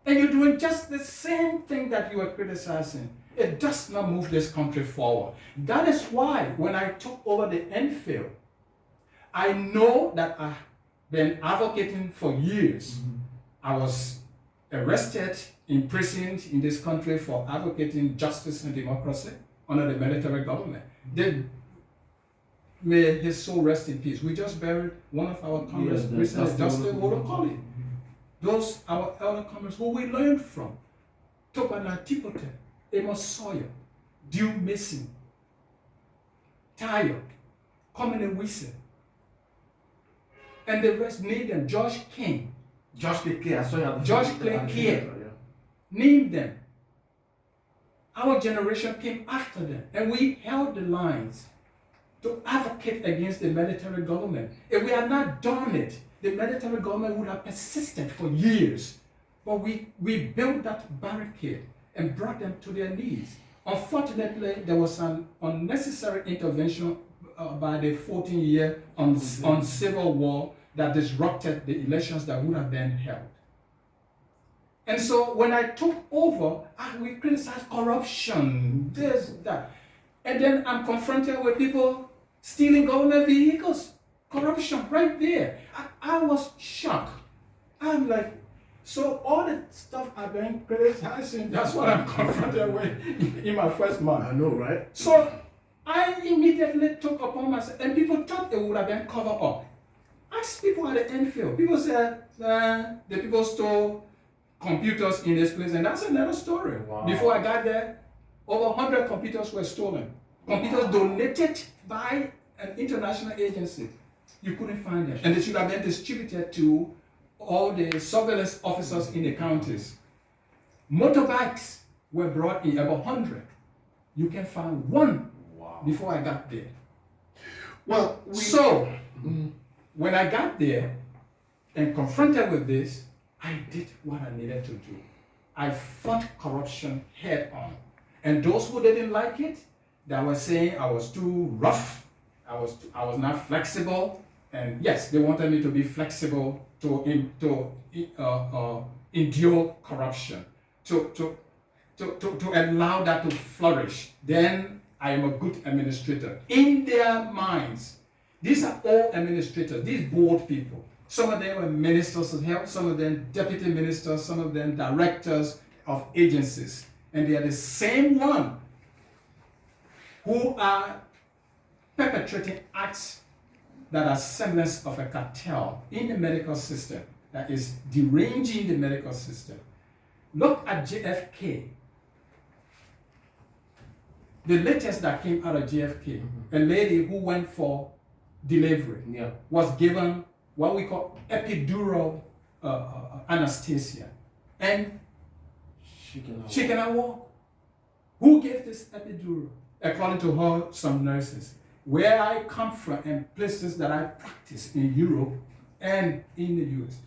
B: and you're doing just the same thing that you are criticizing, it does not move this country forward. That is why when I took over the NFIL, I know that I've been advocating for years. I was arrested, imprisoned in this country for advocating justice and democracy under the military government. May his soul rest in peace. We just buried one of our comrades recently, Dr. Those our elder comrades who we learned from. Tobana Tipote, Amos Sawyer, Dew Mason, Tayo, Common Wisse, and the rest, name them, Josh King.
C: Josh Clay, I saw you.
B: Josh Clay, name them. Our generation came after them, and we held the lines to advocate against the military government. If we had not done it, the military government would have persisted for years. But we built that barricade and brought them to their knees. Unfortunately, there was an unnecessary intervention by the 14-year on civil war that disrupted the elections that would have been held. And so when I took over, we criticized corruption, this, that. And then I'm confronted with people stealing government vehicles. Corruption right there. I was shocked. I'm like, so all the stuff I've been criticizing, that's what I'm confronted with in my first month.
A: I know, right?
B: So I immediately took upon myself, and people thought it would have been covered up. Ask people at the Enfield. People said the people stole computers in this place, and that's another story.
C: Wow.
B: Before I got there, over 100 computers were stolen. Computers donated by an international agency. You couldn't find them. And they should have been distributed to all the surveillance officers in the counties. Motorbikes were brought in, about 100. You can find one before I got there.
A: Well,
B: when I got there and confronted with this, I did what I needed to do. I fought corruption head on. And those who didn't like it, that were saying I was too rough, I was not flexible, and yes, they wanted me to be flexible to endure corruption, to allow that to flourish. Then I am a good administrator. In their minds, these are all administrators, these board people. Some of them were ministers of health, some of them deputy ministers, some of them directors of agencies. And they are the same one who are perpetrating acts that are semblance of a cartel in the medical system, that is deranging the medical system. Look at JFK. The latest that came out of JFK, a lady who went for delivery was given what we call epidural anesthesia. And she cannot walk. Who gave this epidural? According to her, some nurses. Where I come from and places that I practice in Europe and in the US,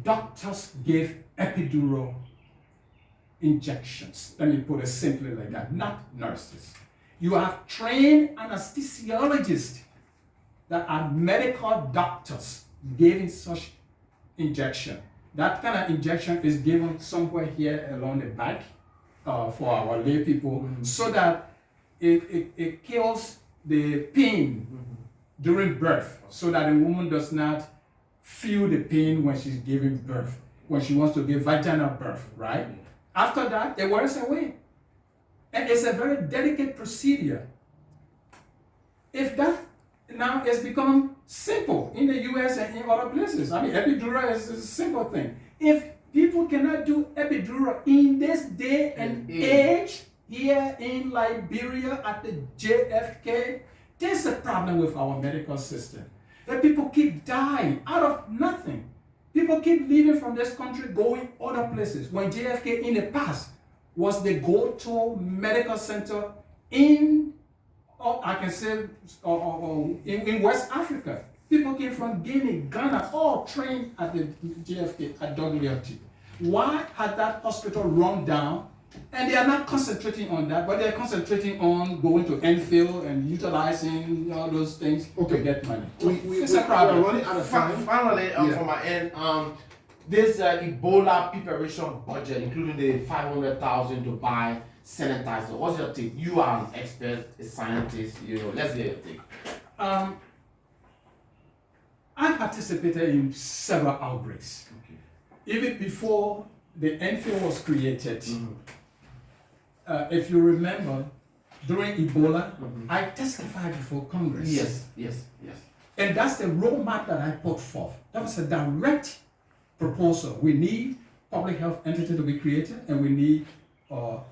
B: doctors gave epidural injections. Let me put it simply like that, not nurses. You have trained anesthesiologists that are medical doctors giving such injection. That kind of injection is given somewhere here along the back for our lay people, so that it kills the pain during birth, so that the woman does not feel the pain when she's giving birth, when she wants to give vaginal birth, right? After that, it wears away. And it's a very delicate procedure. If that now has become simple in the US and in other places, I mean, epidural is a simple thing. If people cannot do epidural in this day and age, here in Liberia at the JFK, there's a problem with our medical system. That people keep dying out of nothing. People keep leaving from this country, going other places. When JFK in the past was the go-to medical center in, I can say, in West Africa. People came from Guinea, Ghana, all trained at the JFK, at Dougbeh. Why had that hospital run down? And they are not concentrating on that, but they're concentrating on going to Enfield and utilizing all those things to get money. It's a problem.
A: We're running out of time.
C: Finally, from my end, this Ebola preparation budget, including the 500,000 to buy sanitizer. What's your take? You are an expert, a scientist. Let's get your take.
B: I participated in several outbreaks. Even before the Enfield was created. If you remember, during Ebola, I testified before Congress.
C: Yes.
B: And that's the roadmap that I put forth. That was a direct proposal. We need public health entity to be created, and we need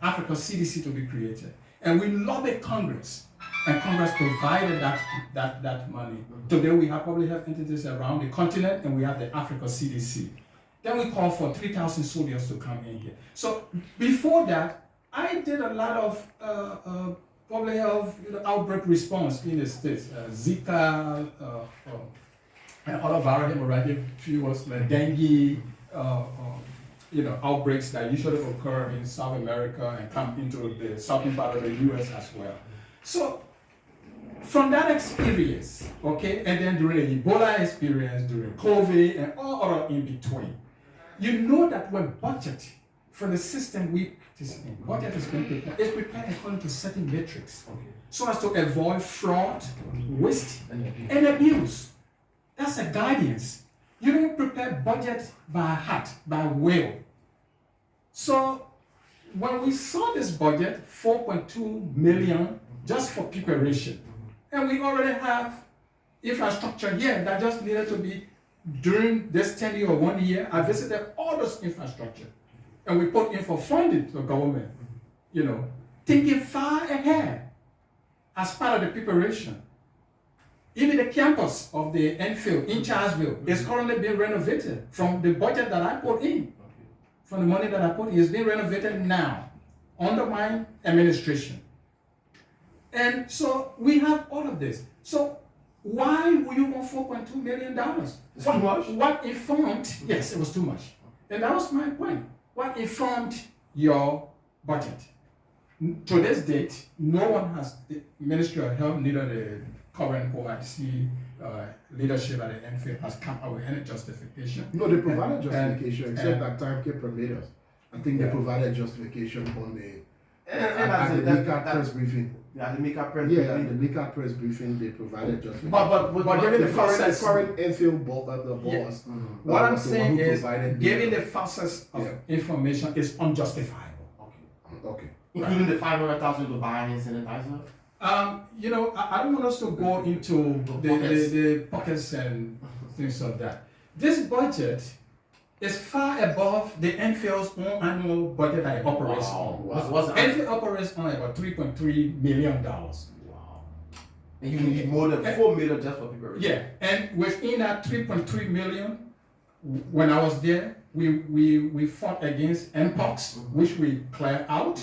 B: Africa CDC to be created. And we lobbied Congress, and Congress provided that money. Today we have public health entities around the continent, and we have the Africa CDC. Then we called for 3,000 soldiers to come in here. So before that, I did a lot of public health outbreak response in the States. Zika, and other viral hemorrhagic fevers like dengue, outbreaks that usually occur in South America and come into the southern part of the US as well. So from that experience, and then during the Ebola experience, during COVID, and all other in between, you know that when budget for the system we practice in, budget is going to prepare, it's prepared according to certain metrics, so as to avoid fraud, waste, and abuse. That's a guidance. You don't prepare budget by heart, by will. So when we saw this budget, 4.2 million just for preparation, and we already have infrastructure here that just needed to be during this 10 year or 1 year, I visited all those infrastructure, and we put in for funding to the government, thinking far ahead as part of the preparation. Even the campus of the Enfield in Charlesville is currently being renovated from the budget that I put in, from the money that I put in. It's being renovated now under my administration. And so we have all of this. So why would you want $4.2 million?
C: It's too much?
B: What informed? Yes, it was too much. And that was my point. What informed your budget? To this date, no one has, the Ministry of Health, neither the current OIC leadership at the Enfield has come up with any justification.
A: No, they provided justification, except that time kept permitted. I think they provided justification on the press briefing.
C: Yeah, the Mika press.
A: Yeah, the Mika press briefing they provided just.
B: But given the
A: the
B: process,
A: current infield the boss.
B: what I'm
A: was the one
B: saying
A: who
B: is,
A: provided
B: giving
A: the-
B: the process of
A: Yeah.
B: information is unjustifiable.
A: Okay.
C: Including the 500,000 to buy hand sanitizer.
B: I don't want us to go into the pockets and things of that. This budget is far above the NFL's own annual budget that it operates on.
C: What's the
B: NFL operates on about $3.3 million.
C: Wow. And you need more than 4 million just for preparation.
B: Yeah, and within that 3.3 million, when I was there, we fought against Mpox, which we cleared out.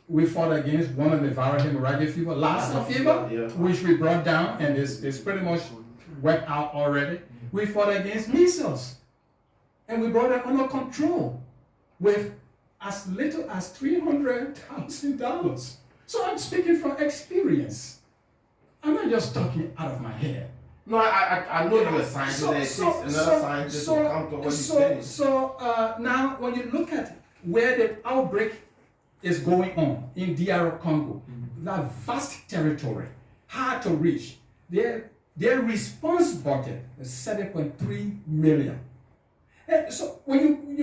B: We fought against one of the viral hemorrhagic fever, Lassa fever,
C: Yeah.
B: which we brought down and is pretty much wiped out already. We fought against measles, and we brought it under control with as little as $300,000. So I'm speaking from experience. I'm not just talking out of my head.
C: No, I know you're a scientist. It takes another scientist to come to what you're saying.
B: Now, when you look at where the outbreak is going on in DR Congo, that vast territory, hard to reach, their response budget is 7.3 million. And so when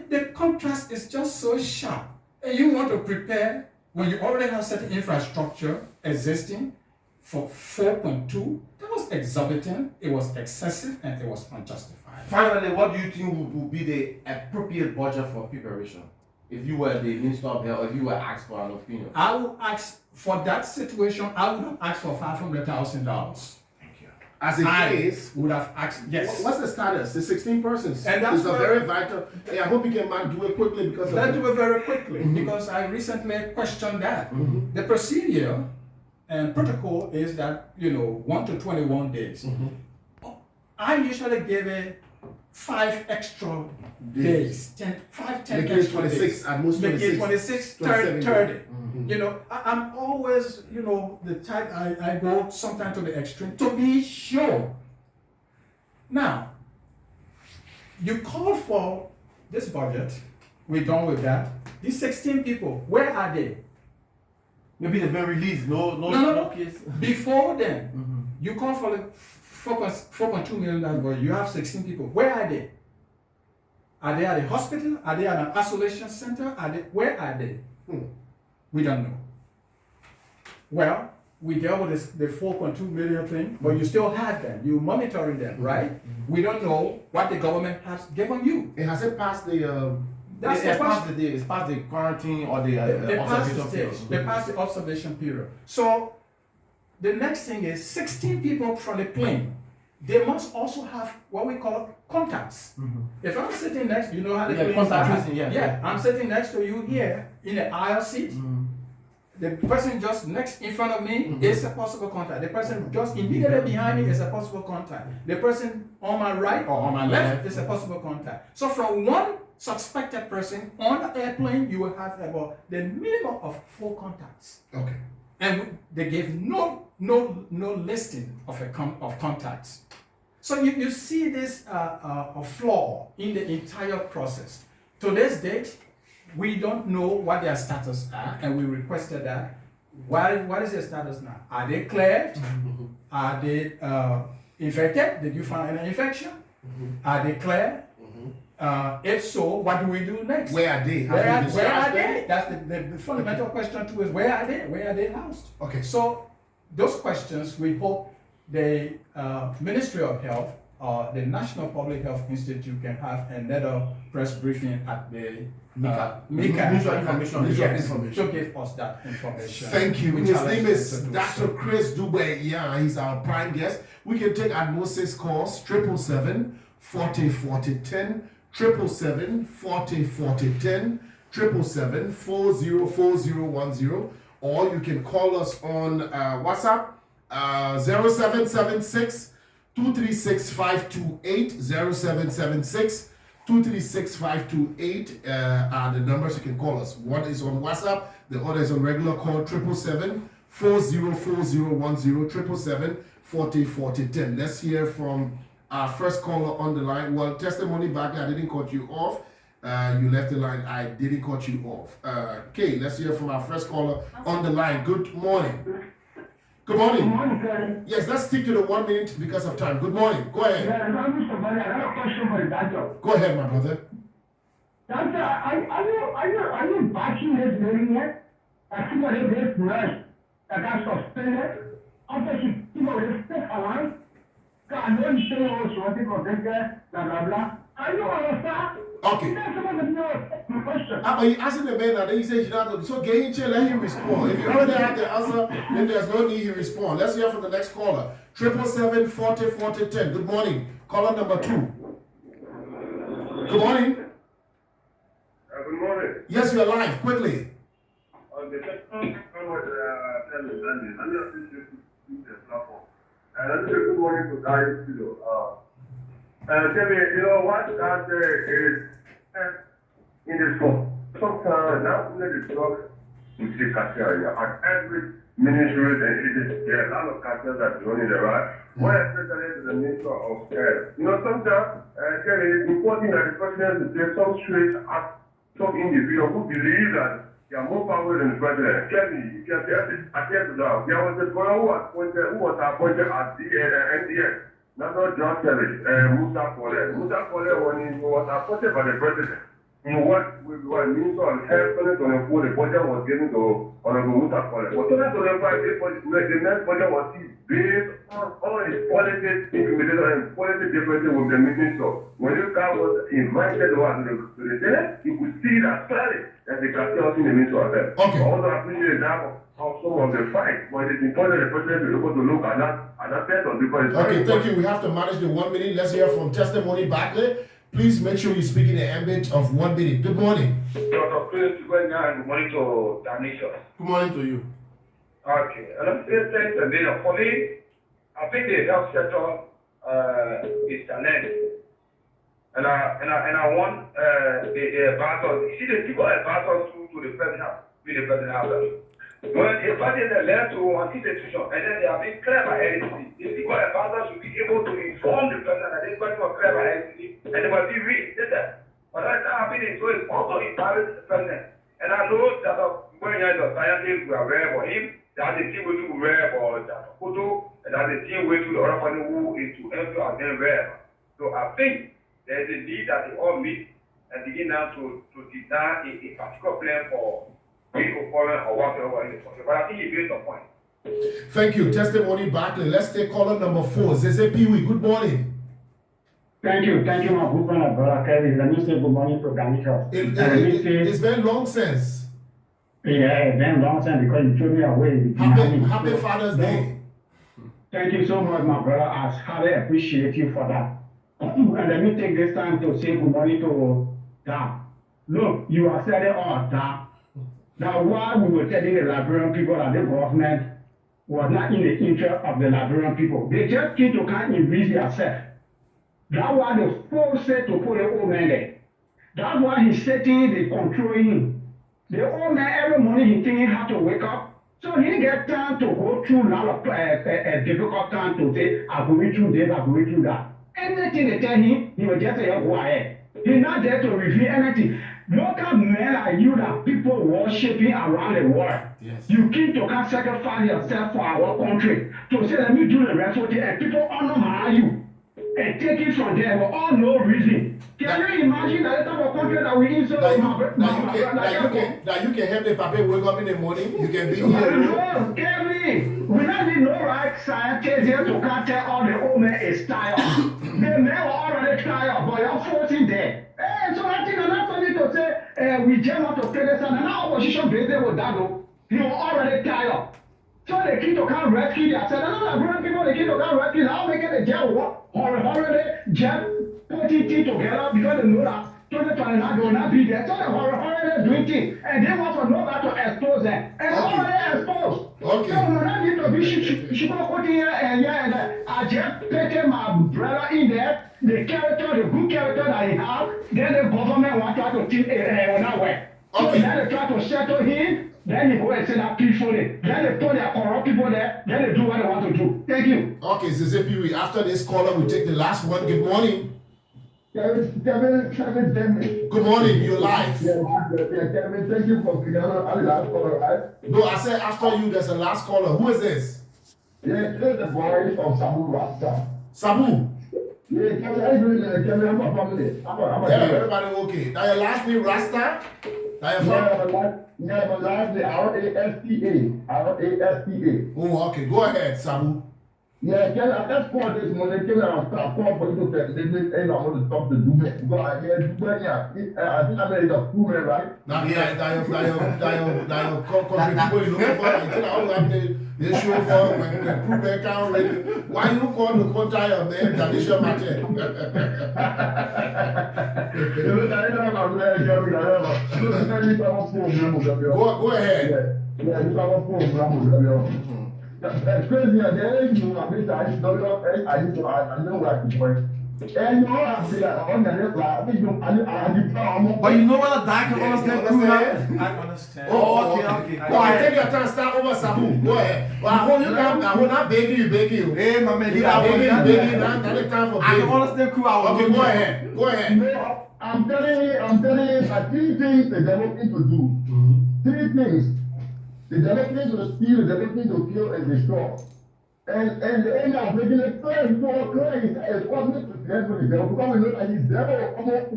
B: the contrast is just so sharp. And you want to prepare when you already have certain infrastructure existing for 4.2, that was exorbitant, it was excessive, and it was unjustified.
C: Finally, what do you think would be the appropriate budget for preparation? If you were the Minister of Health, or if you were asked for an opinion?
B: I would ask, for that situation, I would have asked for $500,000.
C: Thank you.
A: As a case,
B: would have asked, yes.
A: what's the status? The 16 persons.
B: And that's
A: it's a
B: why-
A: very vital. Hey, I hope you can do it quickly because of
B: Let's do it very quickly, because I recently questioned that. The procedure and protocol is that, 1 to 21 days. I usually give it 5 extra days, 10
A: Make it
B: extra
A: 26,
B: days.
A: at most
B: Make it
A: 26,
B: 26, 30.
A: 27.
B: I'm always, the type I go sometimes to the extreme to be sure. Now, you call for this budget, we're done with that. These 16 people, where are they?
C: Maybe the very least, no case.
B: Before then, you call for the 4.2 million, but you have 16 people. Where are they? Are they at a hospital? Are they at an isolation center? Where are they? We don't know. Well, we dealt with the 4.2 million thing, but you still have them. You're monitoring them, right? We don't know what the government has given you.
A: It hasn't passed the.
B: That's the question.
C: It's past the quarantine or the
B: They passed
C: observation
B: the
C: period.
B: stage. They passed the observation period. So the next thing is 16 people from the plane. They must also have what we call contacts. If I'm sitting next, how the plane
C: contact
B: flies.
C: tracing, yeah.
B: I'm sitting next to you here in the aisle seat. The person just next in front of me is a possible contact. The person just immediately behind me is a possible contact. The person on my right or on my left is a possible contact. So from one suspected person on the airplane, you will have about the minimum of 4 contacts.
A: Okay.
B: And they gave no listing of contacts. So you see this a flaw in the entire process. To this date, we don't know what their status are, and we requested that. What is their status now? Are they cleared? Are they infected? Did you find an infection? Are they cleared? If so, what do we do next?
A: Where are they?
B: Where are they? That's the fundamental question too, is where are they? Where are they housed?
A: Okay.
B: So those questions, we hope the Ministry of Health or the National Public Health Institute can have another press briefing at the
C: Mika.
B: Visual
C: information.
B: to give us that information.
A: Thank you.
B: We
A: His
B: challenge
A: name
B: them
A: is
B: to do
A: Dr.
B: so.
A: Chris Nyan. He's our prime guest. We can take at most 6 calls, 777 40 40 10, 777 40 40 10, 777 40 4010, or you can call us on WhatsApp 0776 236 528, 0776 236 528 are the numbers you can call us. One is on WhatsApp, the other is on regular call 777 40 4010, 777 40 40 10. Let's hear from our first caller on the line. Well, testimony back there, I didn't cut you off. You left the line. I didn't cut you off. Okay, let's hear from our first caller on the line. Good morning. Good morning.
D: Good morning, sir.
A: Yes, let's stick to the 1 minute because of time. Good morning. Go ahead.
D: Yeah, I'm Mr. Bali. I have a question for the doctor.
A: Go ahead, my brother.
D: Doctor, are you backing this lady yet? I see what this nurse that got suspended after she stayed alive. I know you say she wanted to protect her, blah, blah, blah. Are you understand?
A: Okay.
D: That's supposed to be my question.
A: But you asking the man and then he says you don't. So get in chair, let him respond. If you already have the answer, then there's no need he respond. Let's hear from the next caller. 777-40-40-10. Good morning. Caller number 2. Good morning.
E: Good morning.
A: Yes, you're live. Quickly.
E: The second one was understanding. I'm not appreciate the platform. And I say good morning to guys, tell me, what that is in this form. Sometimes now we need to talk with the cartel. And every ministry and agency, there are a lot of cartels that are running around. One especially is the minister of health. Sometimes it's important that the president to take some straight at some individual who believe that they are more powerful than the president. Tell me, you can tell this attest to that. There was a fellow who was appointed as the NDS. National Drug Service, Musa Kole. Musa Kole, when he was appointed by the president, he worked with one Minister of Health, the budget was given to Honorable Musa Kole. But the next budget was based on all his policies, implementation and policy differences with the minister. When this guy was invited to the Senate, you could see that clearly that the cartel in the Minister of Health.
A: Okay.
E: I also appreciate that also of the fight, but it's important the president is able to look at that person because
A: Okay, thank you. We have to manage the 1 minute. Let's hear from Testimony Bartley. Please make sure you speak in the ambit of 1 minute. Good morning.
E: Dr. Chris Nyan, good morning to the nation.
A: Good morning to you.
E: Okay, and I'm still saying a bit for me, I think the health sector is challenged. And I want the battle. You see, the people are battle to the president, with the president. When a party is led to an institution and then they are being clear by entity, the people advisors should be able to inform the president that this person was clear by entity and they must be reinstated. But that's not happening, so it's also embarrassing the president. And I know that when you're the scientists, we are rare for him, that the team will do rare for that photo, and that the team will do the other person who is to help you and then rare. So I think there's a need that they all meet and begin now to design a particular plan for or whatever. But I think he made the point.
A: Thank you. Testimony Bartley. Let's take caller number 4. Zeze Piwi, good morning.
D: Thank you, my good friend, brother Kelly. Let me say good morning to Ganisha.
A: It's been long since.
D: Yeah, it's been long since because you threw me away.
A: Happy Father's Day.
D: Thank you so much, my brother. I highly appreciate you for that. And let me take this time to say good morning to Dan. Look, you are saying all that. Now, why we were telling the Liberian people that the government was not in the interest of the Liberian people. They just came to come increase themselves. That's why they forced to put the old man there. That's why he's setting the controlling him. The old man, every morning he thinking how to wake up. So he didn't get time to go through a lot of difficult time to say, I'll go through this, I'll go through that. Anything they tell him, he will just say, go ahead. He's not there to reveal anything. Local men like you that people worshiping around the world.
A: Yes.
D: You keep to come sacrifice yourself for our country. To say, let me do the rest of it, and people honor you. And take it from them for all no reason. Can you imagine that type of country that we in? So
A: that you can help the papa wake up in the morning. You can be here.
D: No, Kevin, we don't need no right scientists here to come tell all the old men is tired. The men were already tired, but you're forcing them. So I think enough for me to say we just want to play this and now opposition based with that though. You were already tired. So they keep to come rescue themselves. Another Liberian people they keep to come rescue. Now make it a jail what? Already just putting things together because they know that 2029 will not be there. So they already doing things. And they want to know how to expose them. And already exposed.
A: Okay.
D: So we don't need to be she go put here and there. I just taken my brother in there. The character, the good character that he has, then the government want to try to teach not work. So then they try to settle him, then he go and say that peacefully. Then they put their corrupt people there, then they do what they want to do. Thank you.
A: Okay, Zeze Piwi, after this caller, we take the last one. Good morning.
D: Kevin.
A: Good morning, you're live.
D: Kevin, thank you for being on the last caller, right?
A: No, I said after you, there's a last caller. Who is this?
D: Yeah, this is the boy from Sabu Rasta.
A: Sabu.
D: Yeah, Kevin, how you doing, Kevin? I'm a family. I'm a
A: Yeah, everybody okay. Now your last name Rasta? Now your from?
D: Yeah, my last name R-A-S-T-A. R-A-S-T-A.
A: Oh, okay. Go ahead, Sabu.
D: Yeah, Kevin, I just called this morning. Kevin, I'll start calling for you to say, and I want to talk to Dougbeh. Because I hear Dougbeh, yeah. I think I made a fool, right?
A: Now your country people you looking for, I think I will have the show for when prove account ready. Why you call the country of the tradition matter? Go ahead.
D: Yeah, you have a phone, crazy, I know where to point. And you are on the
C: But you know what a dog can understand crew now?
B: I understand.
A: Oh, okay. Go ahead, take your time, start over Sabu. Go ahead. Well, I will not beg you.
C: Hey, my man,
A: You are begging, not the time for
C: I
A: begging.
C: can understand crew.
A: Okay, go ahead. Go ahead.
D: I'm telling you, three things the devil need to do. Three things. The devil need to steal, the devil need to kill and destroy. And the end of making a prayer for Christ is always to pray for the devil. Because we know that he's devil.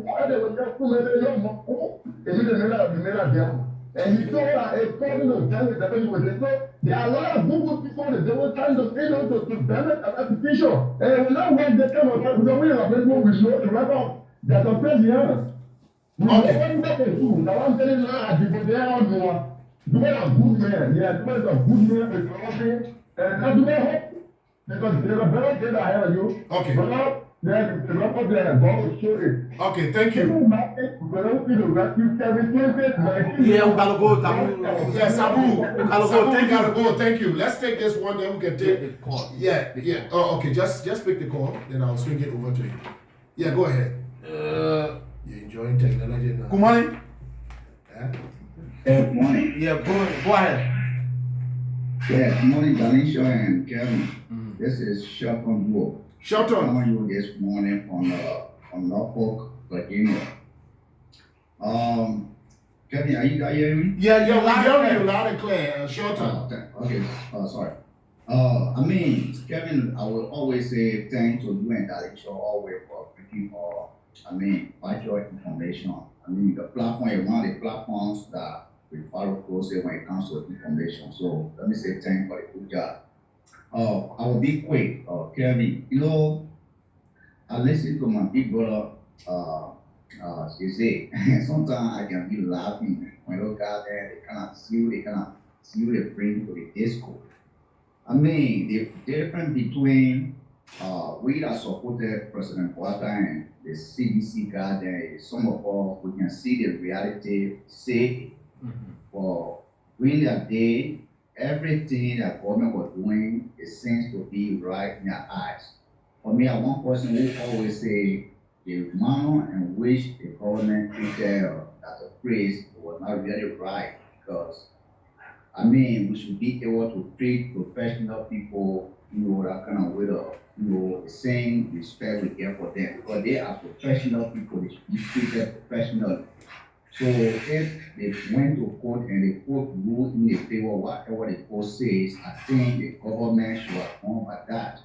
D: Why they were just too many young people. It is the middle devil. And he told that a person of tell the devil he was there. So there are a lot of good people the devil trying to damage a reputation. And when that when they come about, we are people we know the record. There's a president. We know what they do. Now I'm telling you now, people there are do a good man. Yeah, do a good man with nothing. And that's what I hope. Because there's a better day ahead of you.
A: Okay.
D: But now, there's a record there. God will show it.
A: Okay, thank you.
C: Yeah, we gotta go.
A: Yeah, Sabu, we gotta go. Thank you. Let's take this one, then we can take
C: the call.
A: Yeah. Oh, okay. Just pick the call, then I'll swing it over to you. Yeah, go ahead. You're enjoying technology now.
C: Good morning.
A: Yeah.
D: Good morning.
C: Yeah, go ahead.
D: Yeah, good morning, Dalisha and Kevin. This is Shelton Wolf.
A: Shelton.
D: How are you this morning from Norfolk, Virginia? Kevin, are you hearing me?
A: Yeah, we hear you loud and clear. Shelton.
D: Okay. Sorry. I mean, Kevin, I will always say thanks to you and Dalisha always for bringing vital information. I mean, the platform is one of the platforms that we follow closely when it comes to information. So let me say thanks for the good job. I will be quick, Kevin. You know, I listen to my big brother, she say, sometimes I can be laughing when look out there, they kind of see the bring to the disco. I mean, the difference between we that supported President Walter and the CDC guy there is some of us, we can see the reality, say, for really a day, everything that government was doing, it seems to be right in their eyes. For me, I'm one person who always say the manner in which the government treated Dr. Chris was not really right, because I mean, we should be able to treat professional people, that kind of with the same respect we get for them, because they are professional people, they should be treated professionally. So if they went to court and the court ruled in their favor, whatever the court says, I think the government should have gone by that.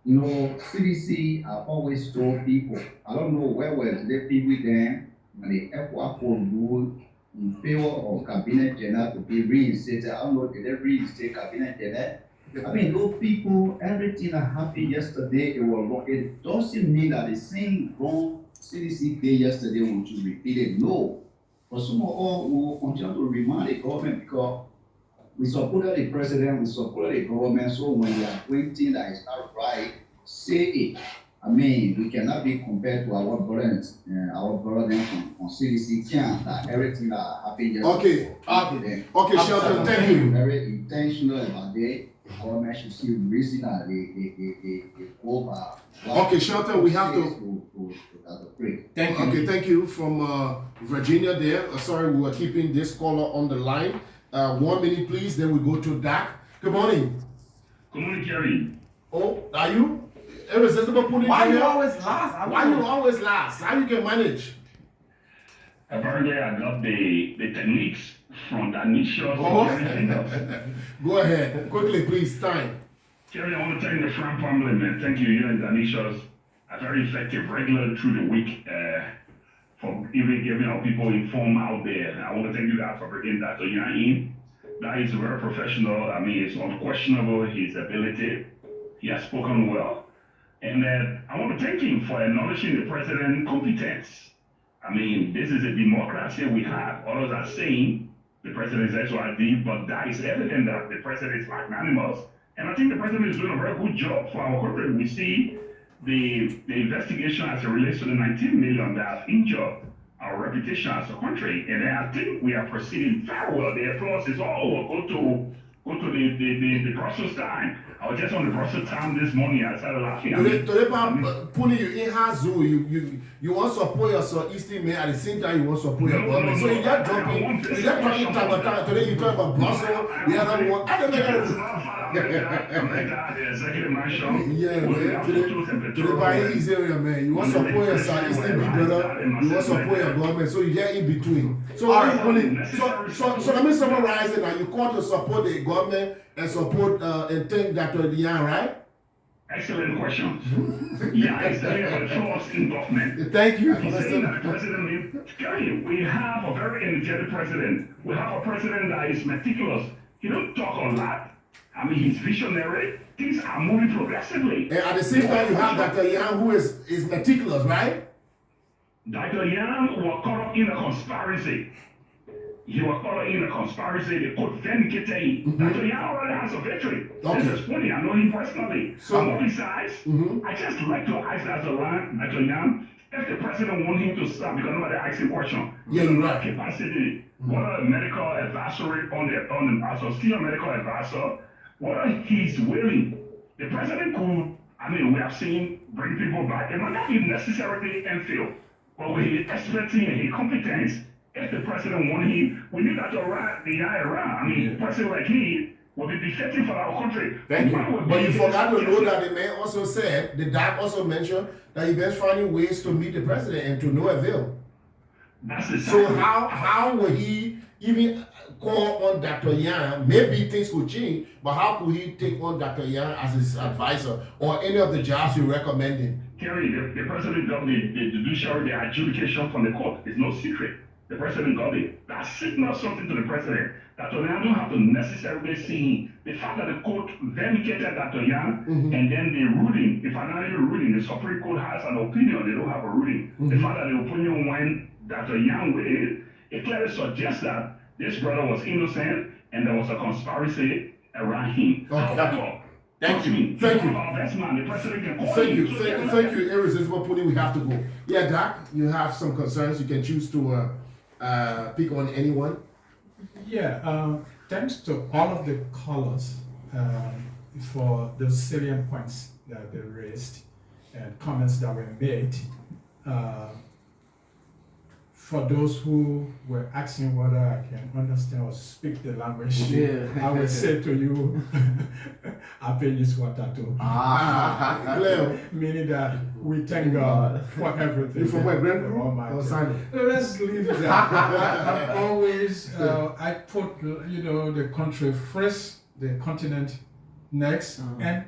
D: CDC, I always told people, I don't know where were the people then when the FOA court ruled in favor of Cabinet General to be reinstated. I don't know, did they reinstate Cabinet General? I mean, those people, everything that happened yesterday, it was wrong. It doesn't mean that the same wrong CDC did yesterday will be repeated. No. But some of us will continue to remind the government, because we supported the president, we supported the government, so when we are doing things that is not right, say it. I mean, we cannot be compared to our brothers on CDC camp, that everything that happened yesterday.
A: Okay, Shelton, thank you.
D: Very intentional about it. The government should see reason that they go back.
A: Okay, Shelton, we have to
C: Thank you.
A: Okay, thank you from Virginia there. Sorry, we were keeping this caller on the line. 1 minute, please. Then we go to Dak. Good morning.
F: Good morning, Jerry.
A: Oh, are you? Irresistible Puni
C: Why you
A: Junior?
C: always last?
A: Why you always last? How you can manage?
F: Apparently, I got the techniques from Danisha.
A: Go ahead. Quickly, please. Time.
F: Kerry, I want to thank the Fram family, man. Thank you, you and Danisha's are very effective regularly through the week for even giving our people informed out there. I want to thank you guys for bringing Dr. Nyan in. That is very professional. I mean, it's unquestionable his ability. He has spoken well. And I want to thank him for acknowledging the president's competence. I mean, this is a democracy we have. Others are saying the president is XYZ, but that is evident that the president is magnanimous. And I think the president is doing a very good job for our country. We see the investigation as it relates to the 19 million that have injured our reputation as a country. And I think we are proceeding very well. The applause is all over. Go to the Brussels time. I was just on the Brussels time this morning. I started laughing.
A: Puni, you in Hazu, you want to support your Southeastern man at the same time you want to support your government. So you just jumping, you just talking about today you talk about Brussels, the other one. I don't know. Yeah, man. To the Bahamas area, man. You want to support your Southeastern brother, you want to support your government, so you get in between. So let me summarize it now. You call to support the government and support and think Dr. Nyan, right?
F: Excellent question. Yeah, it's a trust in government.
A: Thank you.
F: He's saying that the president, we have a very energetic president. We have a president that is meticulous. He don't talk a lot. I mean, he's visionary. Things are moving progressively.
A: And at the same time, you have Dr. Nyan who is meticulous, right?
F: Dr. Nyan was caught up in a conspiracy. He was caught up in a conspiracy. They could vindicate him. Dr. Nyan already has a victory.
A: Okay.
F: This is funny. I know him personally.
A: So,
F: besides, I just like to ask Dr. Nyan if the president wants him to stop, because nobody asked him question.
A: Yeah, you're right.
F: Capacity. What a medical advisory on the senior medical advisor. What he's willing. The president could, I mean, we have seen bring people back. It might not be necessarily Enfield, but with his expertise and his competence, if the president want him, we need that to wrap the eye around. I mean, a president like he will be defective for our country.
A: Thank you. But you forgot to know that the man also said, the doc also mentioned that he been finding ways to meet the president and to no avail.
F: That's the
A: So how will he even call on Dr. Nyan? Maybe things could change, but how could he take on Dr. Nyan as his advisor or any of the jobs you recommend him?
F: Kerry, the president got the judiciary, the adjudication from the court. It's no secret. The president got it. That signals something to the president. Dr. Nyan don't have to necessarily see him. The fact that the court vindicated Dr. Nyan and then the ruling, the final ruling, the Supreme Court has an opinion, they don't have a ruling. The fact that the opinion went Dr. Nyan with it clearly suggests that this brother was innocent and there was a conspiracy around him.
A: Okay. Thank you. Thank you. Thank you. Irresistible Puni, we have to go. Yeah, Doc, you have some concerns. You can choose to pick on anyone.
B: Yeah, thanks to all of the callers for those salient points that they raised and comments that were made. For those who were asking whether I can understand or speak the language, I will say to you, Apenis Watatu. Meaning that we thank God for everything.
A: You from my grandpa?
B: Let's leave that. I'm always, I put, the country first, the continent next, and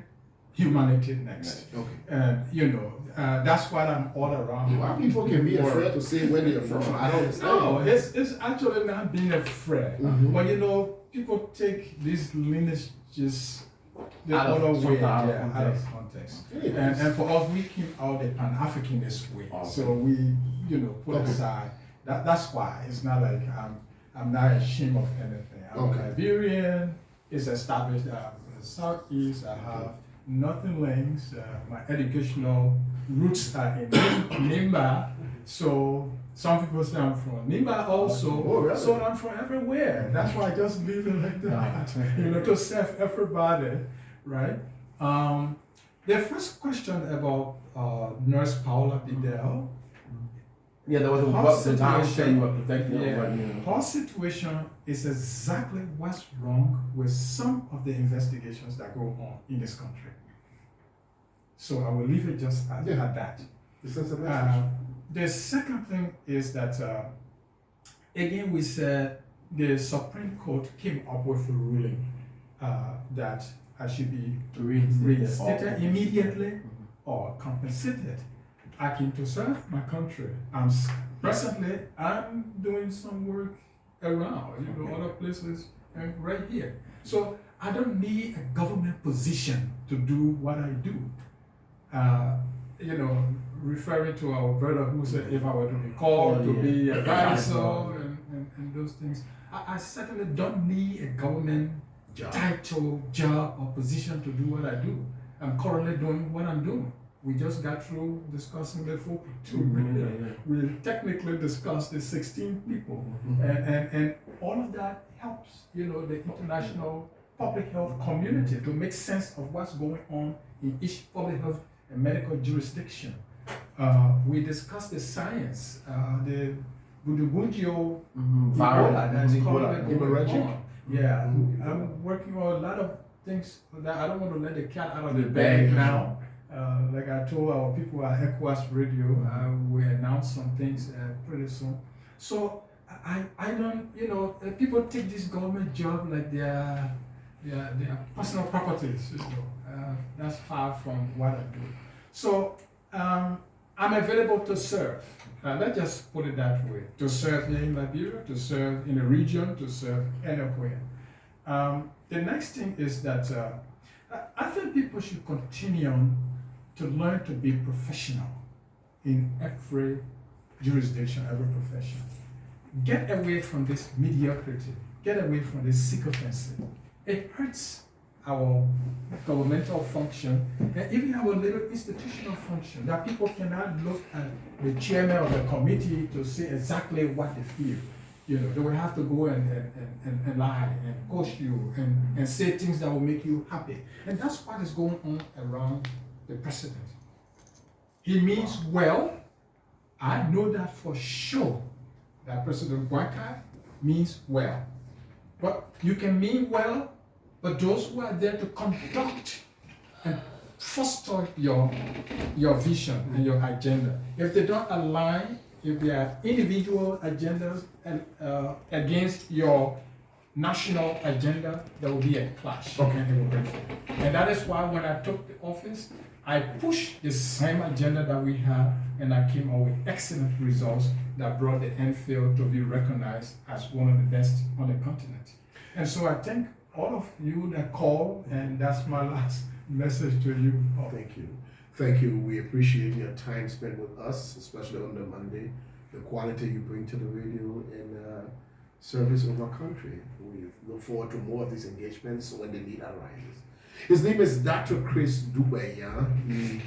B: humanity next.
A: Okay.
B: And, that's what I'm all around.
A: Why people can be afraid to say where they're from? I don't understand.
B: No, it's actually not being afraid. But people take these lineages the other way, out of context. And for us, we keep out the Pan-Africanist way. So we, put aside. That's why it's not like I'm not ashamed of anything. I'm Liberian. It's established that in the Southeast I have nothing links. My educational roots are in Nimba, so some people say I'm from Nimba also,
A: really?
B: So I'm from everywhere. That's why I just leave it like that, to serve everybody, right? The first question about Nurse Paula Bidel.
C: Yeah, there was a situation you were protecting.
B: Her situation is exactly what's wrong with some of the investigations that go on in this country. So I will leave it just at that. The second thing is that, again, we said the Supreme Court came up with a ruling that I should be reinstated immediately or compensated. I came to serve my country. Presently, I'm doing some work around, other places and right here. So I don't need a government position to do what I do. Referring to our brother who said if I were to be called to be a advisor and those things, I certainly don't need a government title, job, or position to do what I do. I'm currently doing what I'm doing. We just got through discussing the 4.2. We technically discussed the 16 people, and all of that helps, the international public health community to make sense of what's going on in each public health and medical jurisdiction. We discussed the science, the Budubunjio Ebola that is currently going on. Yeah, I'm working on a lot of things that I don't want to let the cat out of the bag now. Like I told our people at ECOWAS Radio, we announced some things pretty soon. So I don't, people take this government job like their personal properties. That's far from what I do. So I'm available to serve. Let's just put it that way. To serve here in Liberia, to serve in a region, to serve anywhere. The next thing is that I think people should continue on to learn to be professional in every jurisdiction, every profession. Get away from this mediocrity. Get away from this sycophancy. It hurts our governmental function and even our little institutional function, that people cannot look at the chairman of the committee to say exactly what they feel. They will have to go and lie and coach you and say things that will make you happy. And that's what is going on around the president. He means well. I know that for sure, that President Bouakai means well. But you can mean well, but those who are there to conduct and foster your vision and your agenda, if they don't align, if they are individual agendas and against your national agenda, there will be a clash. And that is why when I took the office, I pushed the same agenda that we had, and I came out with excellent results that brought the Enfield to be recognized as one of the best on the continent. And so I thank all of you that called, and that's my last message to you all.
A: Thank you. Thank you. We appreciate your time spent with us, especially on the Monday, the quality you bring to the radio and service of our country. We look forward to more of these engagements when the need arises. His name is Dr. Chris Nyan. He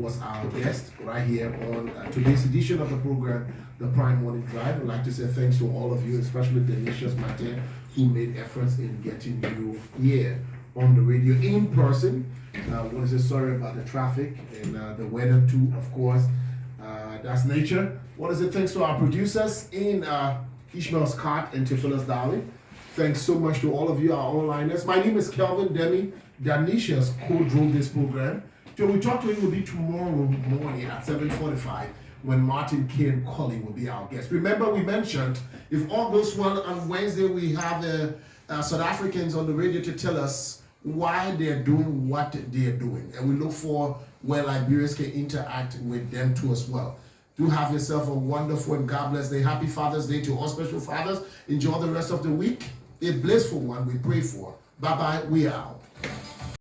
A: was our guest right here on today's edition of the program, The Prime Morning Drive. I'd like to say thanks to all of you, especially Denicius Martin, who made efforts in getting you here on the radio in person. Want to say sorry about the traffic and the weather too, of course. That's nature. Want to say thanks to our producers in Ishmael Scott and Theophilus Darling. Thanks so much to all of you, our onliners. My name is Kelvin Demi. Danicius co-drove this program. Till we talk to you will be tomorrow morning at 7:45 when Martin K. and Colley will be our guest. Remember, we mentioned if all goes well on Wednesday, we have the South Africans on the radio to tell us why they're doing what they're doing. And we look for where Liberians can interact with them too as well. Do have yourself a wonderful and God bless day. Happy Father's Day to all special fathers. Enjoy the rest of the week. A blissful one we pray for. Bye-bye. We are out.